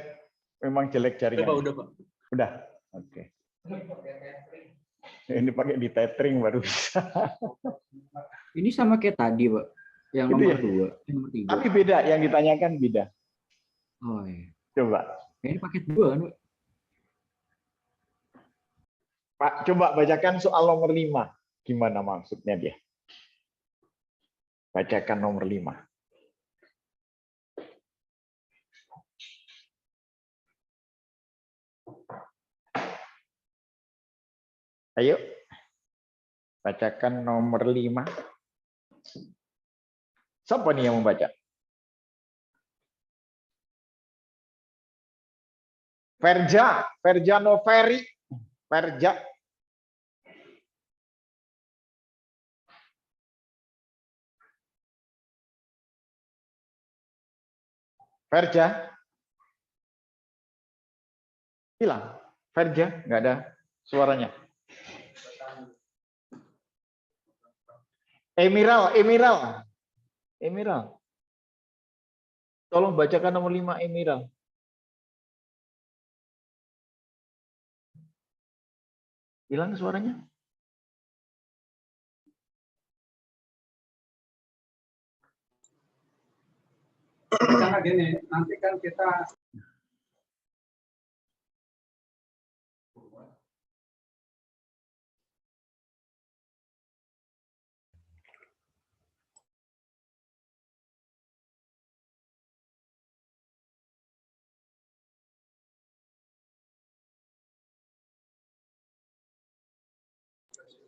memang jelek jaringan. Udah Pak. Udah. Oke. Ini pakai di tethering baru bisa. Ini sama kayak tadi, Pak. Yang Itu nomor ya? 2, yang nomor 3. Tapi beda, yang ditanyakan beda. Oh iya. Coba. Ini paket 2 kan, Pak? Pak, coba bacakan soal nomor 5. Gimana maksudnya dia? Bacakan nomor 5. Ayo. Bacakan nomor 5. Siapa nih yang membaca? Verja Noveri. Verja. Verja. Hilang. Verja, nggak ada suaranya. Emiral. Tolong bacakan nomor 5, Emiral. Hilang suaranya? Karena gini, nanti kan kita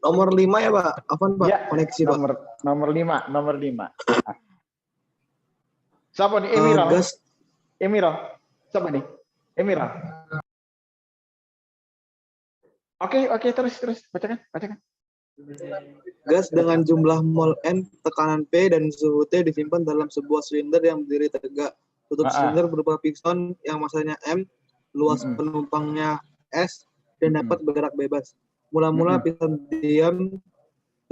nomor 5 ya Pak, Afan Pak, Ya, koneksi Pak. Nomor 5. Siapa nih? Emiral. Emiral. Siapa nih? Emiral. Oke, terus bacakan. Gas dengan jumlah mol N, tekanan P, dan suhu T disimpan dalam sebuah silinder yang berdiri tegak. Tutup silinder berupa piston yang masanya M, luas penumpangnya S, dan dapat bergerak bebas. Mula-mula piston diam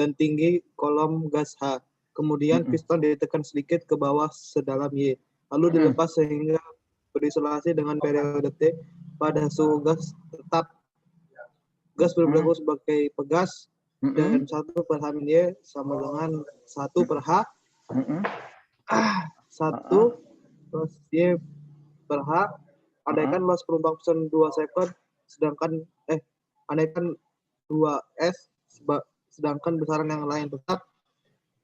dan tinggi kolom gas H. Kemudian piston ditekan sedikit ke bawah sedalam Y. Lalu dilepas sehingga berisolasi dengan periode T. Pada suhu gas tetap, gas berlaku sebagai pegas, dan 1/Y sama dengan 1/H. 1 plus Y per H. Andaikan luas penumpang piston 2 sekon, andaikan 2S, sedangkan besaran yang lain tetap,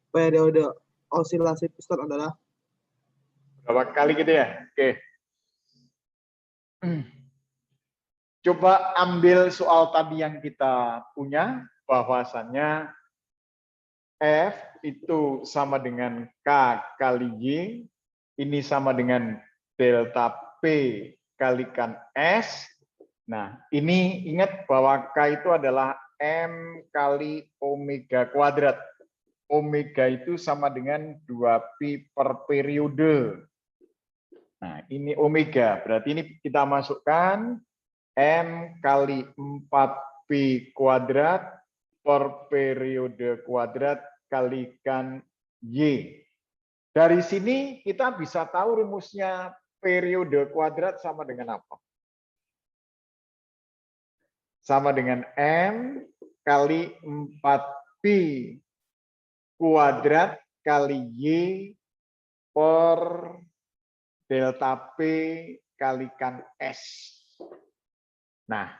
periode osilasi piston adalah berapa kali gitu ya? Oke. Coba ambil soal tadi yang kita punya, bahwasannya F itu sama dengan K kali Y, ini sama dengan delta P kalikan S. Nah, ini ingat bahwa K itu adalah M kali omega kuadrat. Omega itu sama dengan 2pi per periode. Nah, ini omega. Berarti ini kita masukkan M kali 4pi kuadrat per periode kuadrat kalikan Y. Dari sini kita bisa tahu rumusnya periode kuadrat sama dengan apa? Sama dengan M kali 4pi kuadrat kali Y per delta P kalikan S. Nah,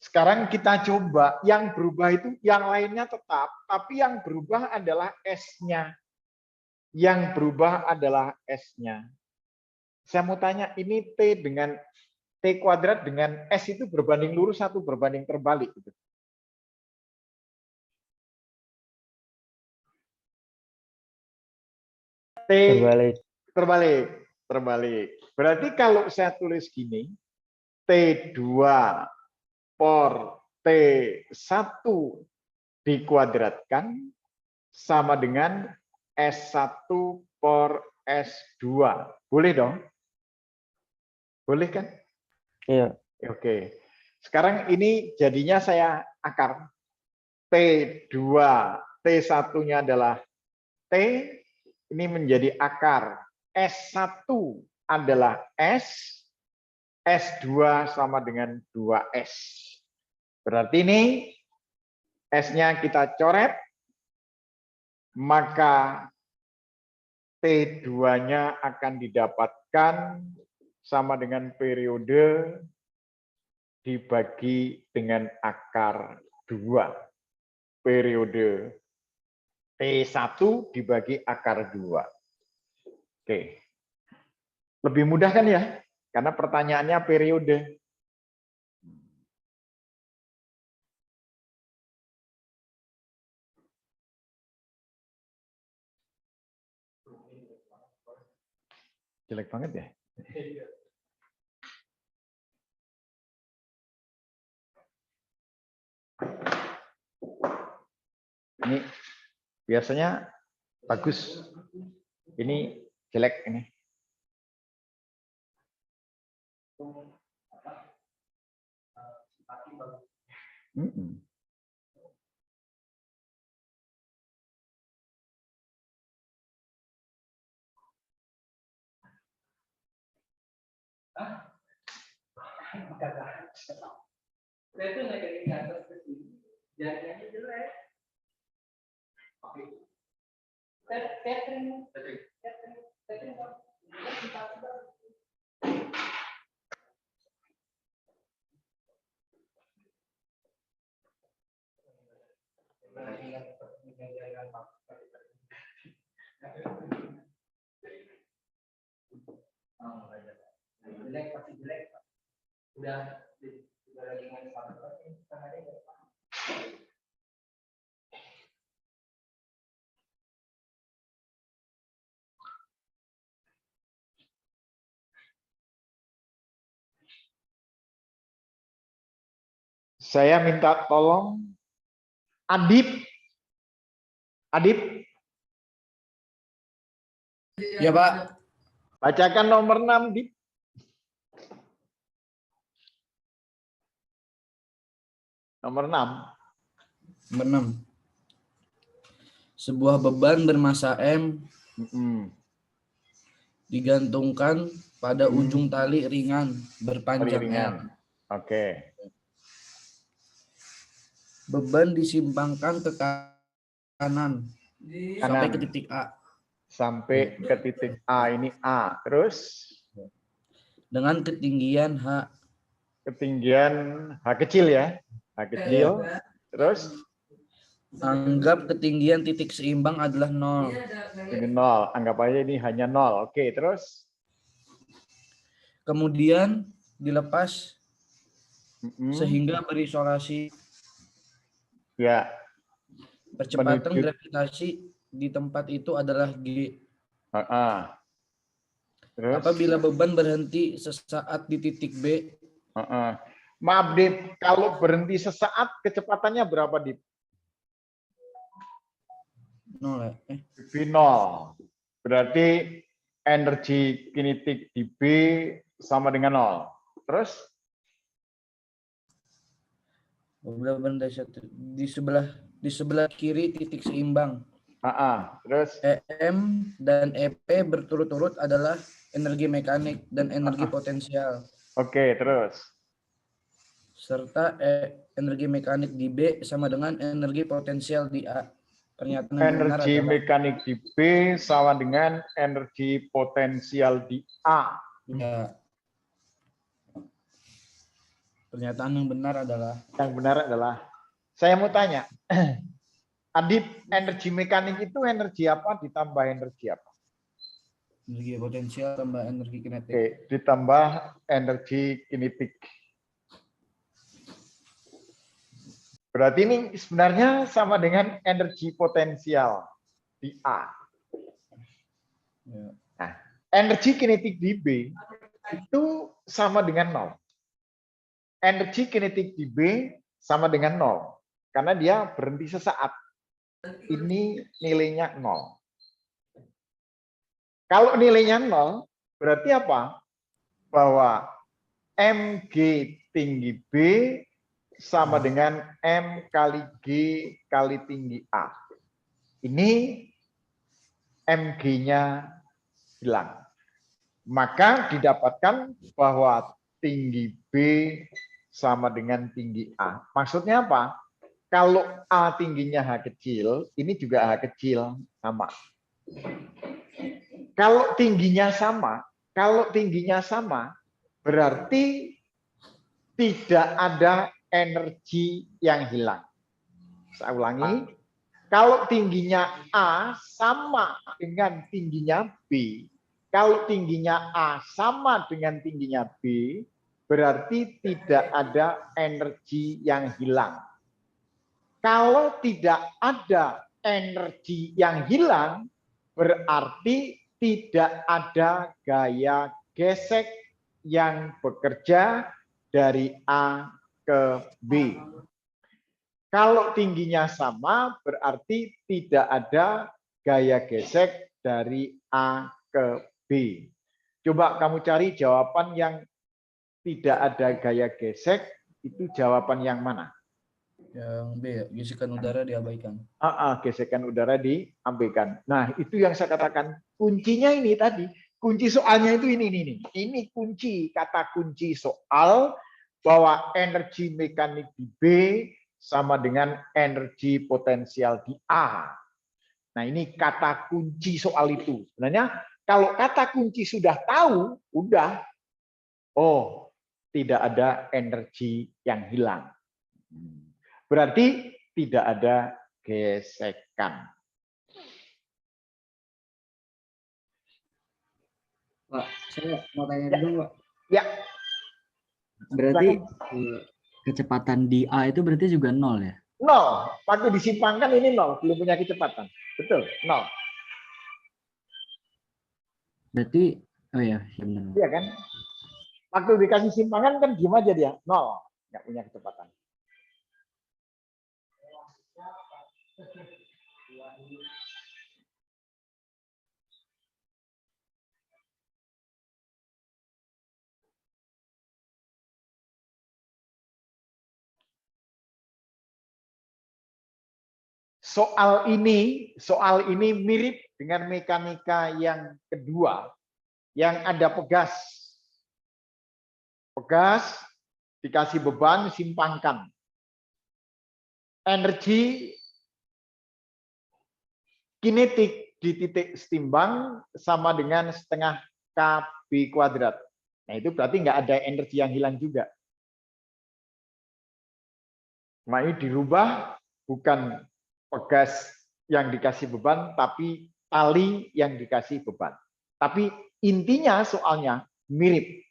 sekarang kita coba yang berubah itu, yang lainnya tetap, tapi yang berubah adalah S-nya. Yang berubah adalah S-nya. Saya mau tanya, ini T dengan T kuadrat dengan S itu berbanding lurus atau berbanding terbalik? Gitu. Terbalik. Berarti kalau saya tulis gini, T2 per T1 dikuadratkan sama dengan S1 per S2. Boleh dong? Boleh kan? Iya. Oke. Sekarang ini jadinya saya akar. T2, T1-nya adalah T, ini menjadi akar. S1 adalah S, S2 sama dengan 2S. Berarti ini S-nya kita coret, maka T2-nya akan didapatkan sama dengan periode dibagi dengan akar 2. Periode T1 dibagi akar 2. Oke. Lebih mudah kan ya? Karena pertanyaannya periode. Jelek banget ya? Ini biasanya bagus. Ini jelek ini. Saya tuh naik ke atas ke sini, jaringannya jelek. Catering. Jelek pasti jelek. Udah lagi ngasih Saya minta tolong Adip. Adip. Ya, Pak. Bacakan nomor 6, Dip. Nomor 6. Nomor 6. Sebuah beban bermasa M digantungkan pada ujung tali ringan berpanjang L. Oke. Beban disimpangkan ke kanan sampai ke titik A. Sampai ke titik A, ini A. Terus? Dengan ketinggian H. Ketinggian H kecil ya. H kecil. Terus? Anggap ketinggian titik seimbang adalah 0. Ini 0. Anggap aja ini hanya 0. Oke, terus? Kemudian dilepas sehingga berisolasi. Ya. Percepatan gravitasi di tempat itu adalah G. Terus? Apabila beban berhenti sesaat di titik B. Maaf, Dip. Kalau berhenti sesaat, kecepatannya berapa, Dip? 0. B0. Berarti energi kinetik di B sama dengan 0. Terus? Di sebelah kiri titik seimbang. Terus? EM dan EP berturut-turut adalah energi mekanik dan energi potensial. Oke, terus? Serta energi mekanik di B sama dengan energi potensial di A. Pernyataan yang benar Energi adalah mekanik di B sama dengan energi potensial di A. Ya. Pernyataan yang benar adalah? Yang benar adalah, saya mau tanya, Adip, energi mekanik itu energi apa ditambah energi apa? Energi potensial tambah energi kinetik. Oke, ditambah energi kinetik. Berarti ini sebenarnya sama dengan energi potensial di A. Nah, energi kinetik di B itu sama dengan 0. Energi kinetik di B sama dengan 0. Karena dia berhenti sesaat. Ini nilainya 0. Kalau nilainya 0, berarti apa? Bahwa mg tinggi B sama dengan M kali G kali tinggi A. Ini MG-nya hilang. Maka didapatkan bahwa tinggi B sama dengan tinggi A. Maksudnya apa? Kalau A tingginya H kecil, ini juga H kecil sama. Kalau tingginya sama, berarti tidak ada energi yang hilang. Saya ulangi, kalau tingginya A sama dengan tingginya B, kalau tingginya A sama dengan tingginya B, berarti tidak ada energi yang hilang. Kalau tidak ada energi yang hilang, berarti tidak ada gaya gesek yang bekerja dari A ke B. Kalau tingginya sama, berarti tidak ada gaya gesek dari A ke B. Coba kamu cari jawaban yang tidak ada gaya gesek, itu jawaban yang mana? Yang B ya, gesekan udara diabaikan. Gesekan udara diabaikan. Nah, itu yang saya katakan kuncinya ini tadi. Kunci soalnya itu ini. Ini kunci, kata kunci soal bahwa energi mekanik di B sama dengan energi potensial di A. Nah, ini kata kunci soal itu. Sebenarnya kalau kata kunci sudah tahu, udah. Oh, tidak ada energi yang hilang. Berarti tidak ada gesekan. Pak, saya mau tanya dulu, Pak. Ya. Berarti kecepatan di A itu berarti juga 0 ya? 0. Waktu disimpangkan ini 0, belum punya kecepatan. Betul, 0. Berarti, oh ya, benar. Iya kan? Waktu dikasih simpangan kan gimana aja dia? 0, nggak punya kecepatan. Soal ini mirip dengan mekanika yang kedua, yang ada pegas. Pegas, dikasih beban, simpangkan. Energi kinetik di titik setimbang sama dengan setengah KB kuadrat. Nah, itu berarti nggak ada energi yang hilang juga. Nah, ini dirubah, bukan pegas yang dikasih beban, tapi tali yang dikasih beban. Tapi intinya soalnya mirip,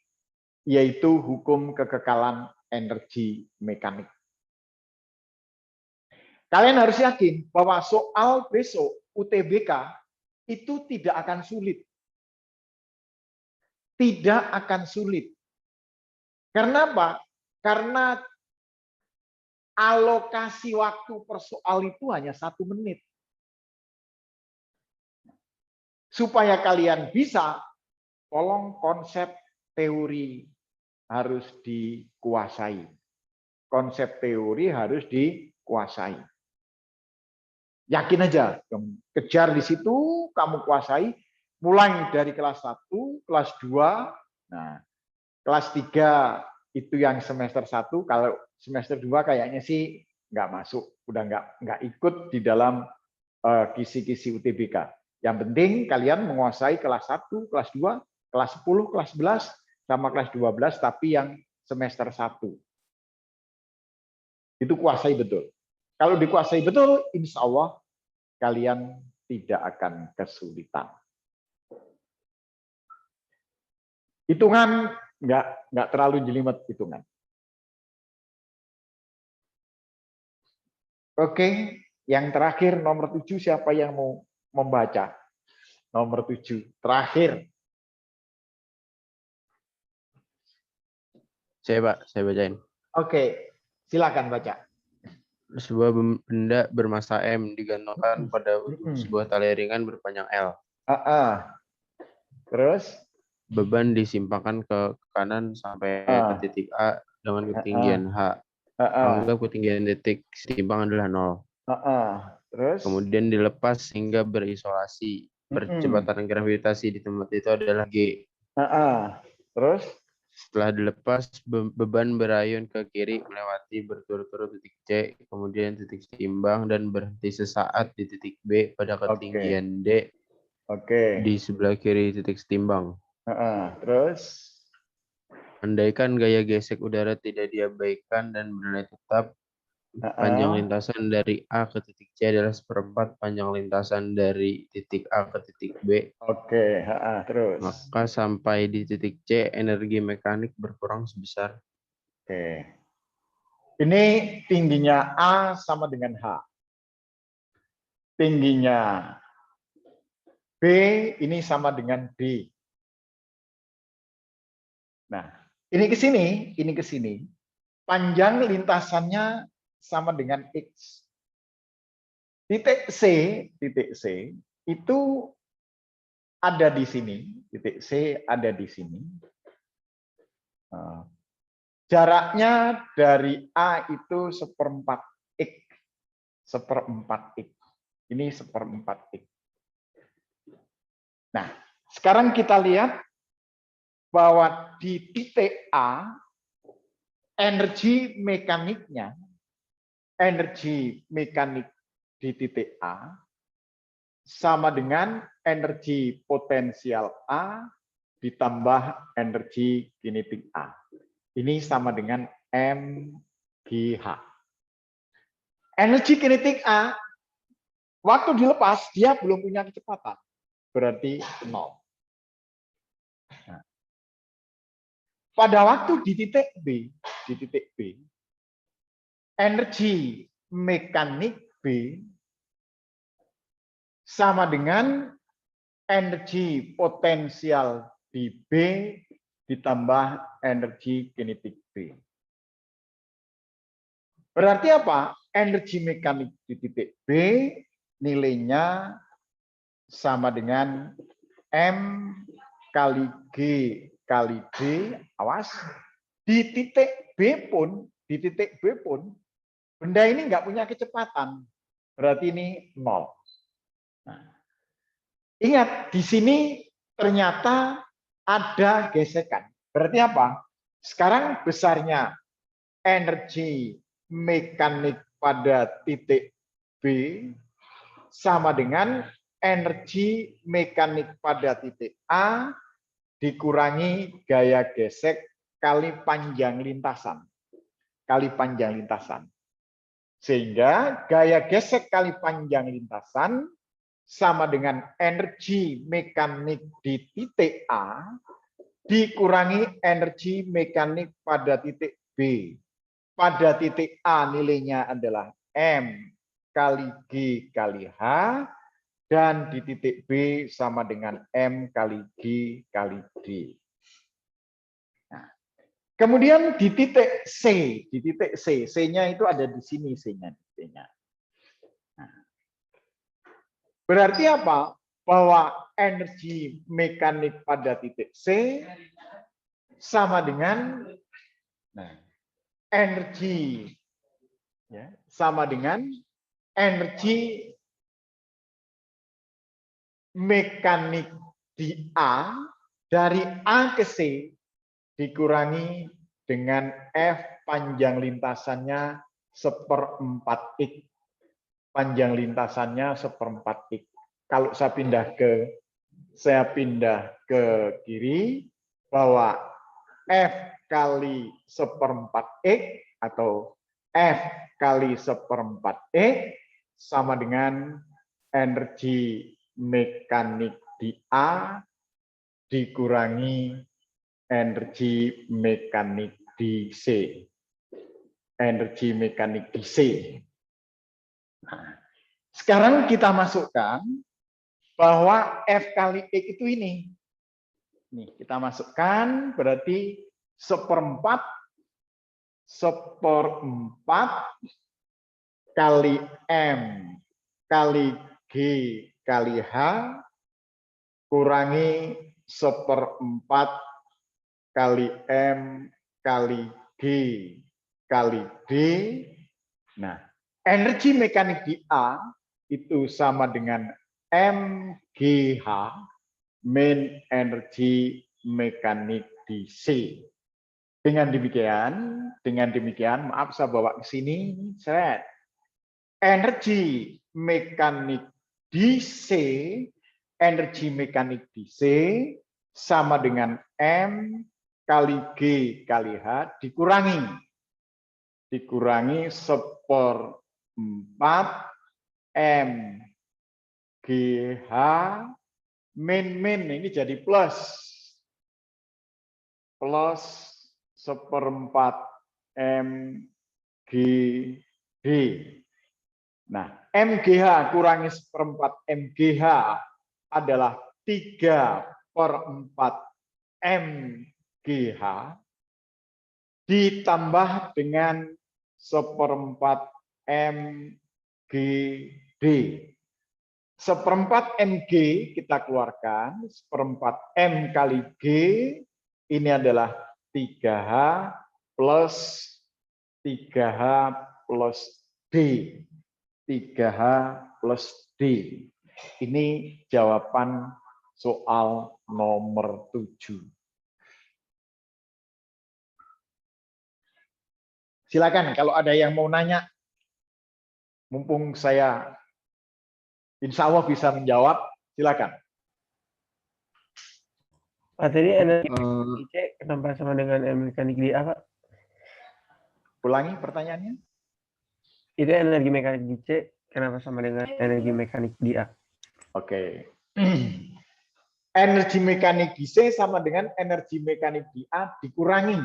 yaitu hukum kekekalan energi mekanik. Kalian harus yakin bahwa soal besok UTBK itu tidak akan sulit. Tidak akan sulit. Karena apa? Karena alokasi waktu per soal itu hanya 1 menit. Supaya kalian bisa, tolong konsep teori harus dikuasai. Konsep teori harus dikuasai. Yakin aja, kejar di situ, kamu kuasai, mulai dari kelas 1, kelas 2, nah, kelas 3 itu yang semester 1, kalau semester 2 kayaknya sih nggak masuk, udah nggak ikut di dalam kisi-kisi UTBK. Yang penting kalian menguasai kelas 1, kelas 2, kelas 10, kelas 11, sama kelas 12, tapi yang semester 1. Itu kuasai betul. Kalau dikuasai betul, insya Allah kalian tidak akan kesulitan. Hitungan nggak terlalu jelimet hitungan. Oke, yang terakhir nomor 7, siapa yang mau membaca? Nomor 7, terakhir. Saya bacain. Oke, silakan baca. Sebuah benda bermassa M digantungkan pada ujung sebuah tali ringan berpanjang L. Terus? Beban disimpangkan ke kanan sampai ke titik A dengan ketinggian H. Anggap ketinggian titik setimbang adalah 0. Terus? Kemudian dilepas hingga berisolasi. Percepatan gravitasi di tempat itu adalah G. Terus? Setelah dilepas, beban berayun ke kiri melewati berturut-turut titik C, kemudian titik seimbang, dan berhenti sesaat di titik B pada ketinggian D di sebelah kiri titik setimbang. Terus? Andaikan gaya gesek udara tidak diabaikan dan bernilai tetap, panjang lintasan dari A ke titik C adalah seperempat panjang lintasan dari titik A ke titik B. Terus? Maka sampai di titik C, energi mekanik berkurang sebesar. Ini tingginya A sama dengan H. Tingginya B ini sama dengan D. Nah, ini ke sini. Panjang lintasannya sama dengan X. Titik C itu ada di sini. Titik C ada di sini. Jaraknya dari A itu 1/4 X. 1/4 X. Ini 1/4 X. Nah, sekarang kita lihat bahwa di titik A, energi mekanik di titik A sama dengan energi potensial A ditambah energi kinetik A. Ini sama dengan mgh. Energi kinetik A, waktu dilepas, dia belum punya kecepatan. Berarti 0. Nah, pada waktu di titik B, energi mekanik B sama dengan energi potensial di B ditambah energi kinetik B. Berarti apa? Energi mekanik di titik B nilainya sama dengan M kali G kali D. Awas, di titik B pun, benda ini nggak punya kecepatan. Berarti ini 0. Nah, ingat, di sini ternyata ada gesekan. Berarti apa? Sekarang besarnya energi mekanik pada titik B sama dengan energi mekanik pada titik A dikurangi gaya gesek kali panjang lintasan. Sehingga gaya gesek kali panjang lintasan sama dengan energi mekanik di titik A dikurangi energi mekanik pada titik B. Pada titik A nilainya adalah M kali G kali H, dan di titik B sama dengan M kali G kali D. Nah, kemudian di titik C, C-nya itu ada di sini C-nya. Nah, berarti apa? Bahwa energi mekanik pada titik C sama dengan energi mekanik di A dari A ke C dikurangi dengan F panjang lintasannya 1/4 X. Panjang lintasannya 1/4 X. Kalau saya pindah ke kiri, bahwa F kali 1/4 X atau F kali 1/4 X sama dengan energi mekanik di A dikurangi energi mekanik di C. Energi mekanik di C. Nah, sekarang kita masukkan bahwa F kali X itu ini. Nih, kita masukkan berarti 1/4 kali M kali G kali H kurangi 1/4 kali M kali G kali D. Nah, energi mekanik di A itu sama dengan MGH, main energi mekanik di C. Dengan demikian, maaf saya bawa ke sini, energi mekanik di C, sama dengan M kali G kali H dikurangi 1/4 M GH min ini jadi plus 1/4 M GD. Nah, MGH kurangi 1/4 MGH adalah 3/4 MGH ditambah dengan 1/4 MGD. 1/4 MG kita keluarkan, 1/4 M kali G ini adalah 3H plus 3H plus D. 3H plus D. Ini jawaban soal nomor 7. Silakan kalau ada yang mau nanya. Mumpung saya insya Allah bisa menjawab, silakan. Pak, tadi energi mekanik C kenapa sama dengan energi mekanik di A, Pak? Ulangi pertanyaannya. Itu energi mekanik di C kenapa sama dengan energi mekanik di A? Oke. Energi mekanik di C sama dengan energi mekanik di A dikurangi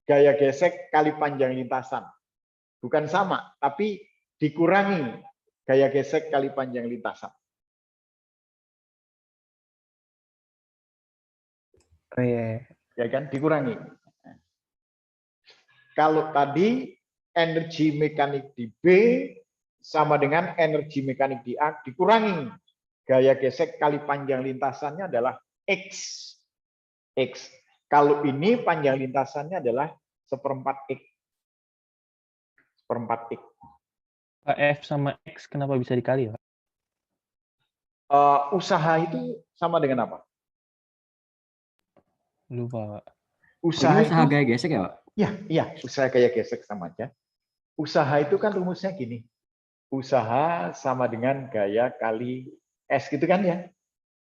gaya gesek kali panjang lintasan. Bukan sama, tapi dikurangi gaya gesek kali panjang lintasan. Oh iya. Ya kan, dikurangi. Kalau tadi energi mekanik di B sama dengan energi mekanik di A dikurangi gaya gesek kali panjang lintasannya adalah X. Kalau ini panjang lintasannya adalah 1/4 X. 1/4 X. F sama X kenapa bisa dikali, Pak? Usaha itu sama dengan apa? Lupa, Pak. Usaha usaha gaya gesek ya, Pak? Iya, usaha gaya gesek sama aja. Usaha itu kan rumusnya gini. Usaha sama dengan gaya kali S gitu kan ya.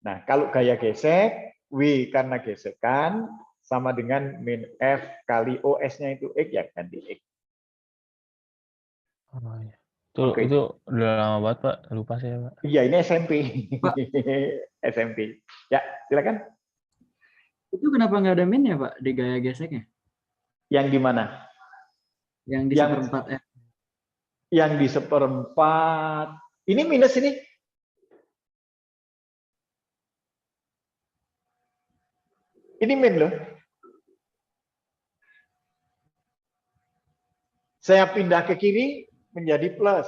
Nah, kalau gaya gesek, W karena gesekan sama dengan min F kali OS-nya itu X ya ganti X. Oh, iya. Oke. Itu udah lama banget, Pak. Lupa saya, Pak. Iya, ini SMP. SMP. Ya, silakan. Itu kenapa nggak ada min ya, Pak, di gaya geseknya? Yang di mana? Yang di 1/4 F. Yang di 1/4. Ini minus ini. Ini min loh. Saya pindah ke kiri menjadi plus.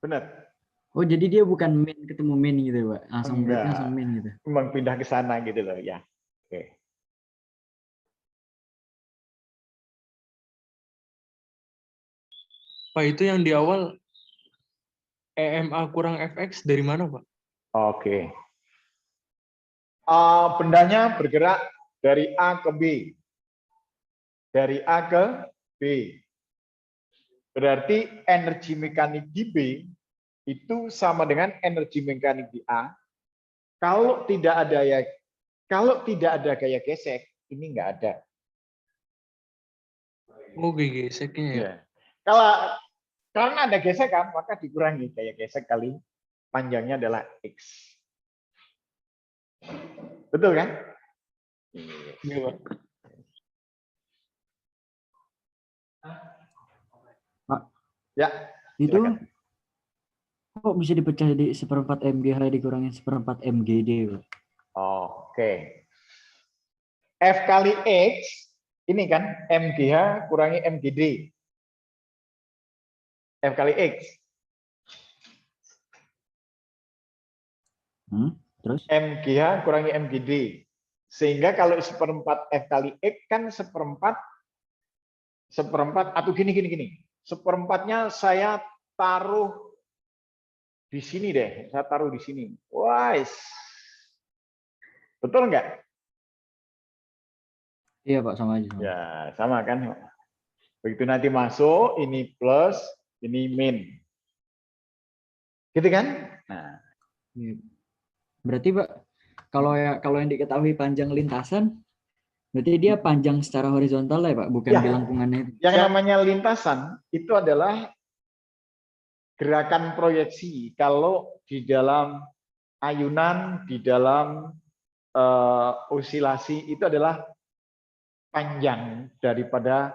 Benar. Oh, jadi dia bukan min ketemu min gitu, Pak. Langsung Enggak. berarti langsung min gitu. Memang pindah ke sana gitu loh ya. Oke. Pak, itu yang di awal EMA kurang FX dari mana, Pak? Oke. Bendanya bergerak dari A ke B. Dari A ke B. Berarti energi mekanik di B itu sama dengan energi mekanik di A. Kalau tidak ada gaya gesek, ini nggak ada. Oh, gaya geseknya ya. Kalau karena ada gesekan, maka dikurangi gaya gesek kali panjangnya adalah X. Betul kan? Iya, Pak. Pak. Ya. Itu Silakan. kok bisa dipecah jadi 1/4 MGH dikurangin 1/4 MGD, Pak? Oke. F kali X, ini kan MGH kurangi MGD. F kali X. Terus? MGH kurangi MGD. Sehingga kalau seperempat F kali X kan seperempat atau gini. Seperempatnya saya taruh di sini deh. Saya taruh di sini. Wais. Betul nggak? Iya Pak, sama aja. Ya, sama kan. Begitu nanti masuk, ini plus, ini min. Gitu kan? Nah. Berarti Pak, kalau yang diketahui panjang lintasan, berarti dia panjang secara horizontal ya Pak, bukan Ya, di lengkungannya itu. yang namanya lintasan itu adalah gerakan proyeksi. Kalau di dalam ayunan, di dalam osilasi itu adalah panjang daripada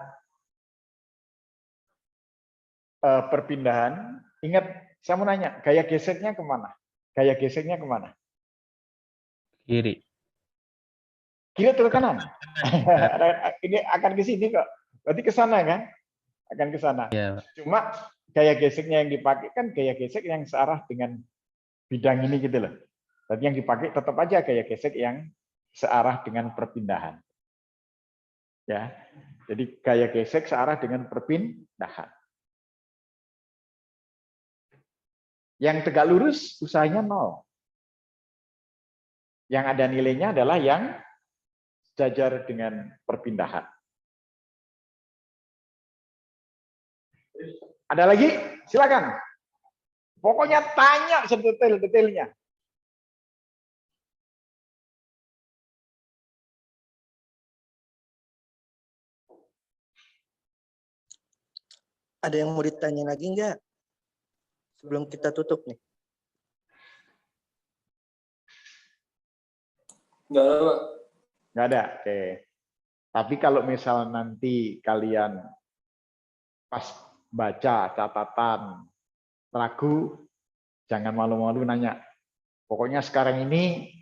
perpindahan. Ingat, saya mau nanya, gaya geseknya kemana? Gaya geseknya kemana? Kiri. Kiri atau ke kanan? Ini akan ke sini kok. Berarti ke sana kan? Akan ke sana. Iya. Cuma gaya geseknya yang dipakai kan gaya gesek yang searah dengan bidang ini gitu loh. Berarti yang dipakai tetap aja gaya gesek yang searah dengan perpindahan. Ya. Jadi gaya gesek searah dengan perpindahan. Yang tegak lurus usahanya 0. Yang ada nilainya adalah yang sejajar dengan perpindahan. Ada lagi? Silakan. Pokoknya tanya sedetail-detailnya. Ada yang mau ditanya lagi nggak? Sebelum kita tutup nih. Nggak ada, Pak. Nggak ada. Oke. Tapi kalau misal nanti kalian pas baca catatan ragu, jangan malu-malu nanya. Pokoknya sekarang ini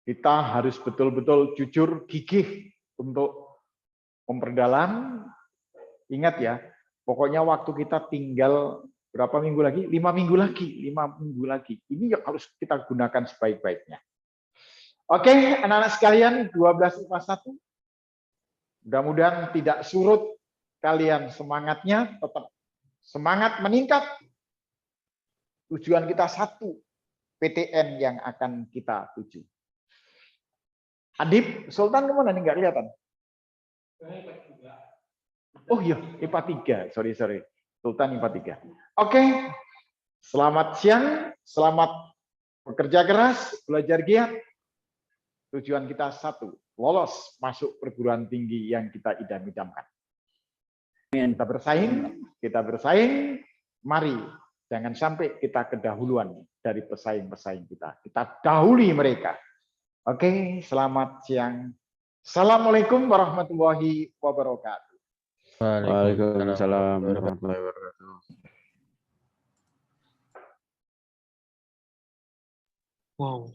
kita harus betul-betul jujur, gigih untuk memperdalam. Ingat ya, pokoknya waktu kita tinggal berapa minggu lagi? 5 minggu lagi. 5 minggu lagi. Ini yang harus kita gunakan sebaik-baiknya. Oke, anak-anak sekalian, 12 IPA 1. Mudah-mudahan tidak surut kalian semangatnya, tetap semangat meningkat. Tujuan kita satu, PTN yang akan kita tuju. Adib, Sultan kemana nih? Nggak kelihatan. Oh iya, IPA 3. Sorry. Sultan IPA 3. Oke, selamat siang, selamat bekerja keras, belajar giat. Tujuan kita satu, lolos masuk perguruan tinggi yang kita idam-idamkan. Kita bersaing, mari jangan sampai kita kedahuluan dari pesaing-pesaing kita. Kita dahului mereka. Oke, selamat siang. Assalamualaikum warahmatullahi wabarakatuh. Waalaikumsalam warahmatullahi wabarakatuh. Wow.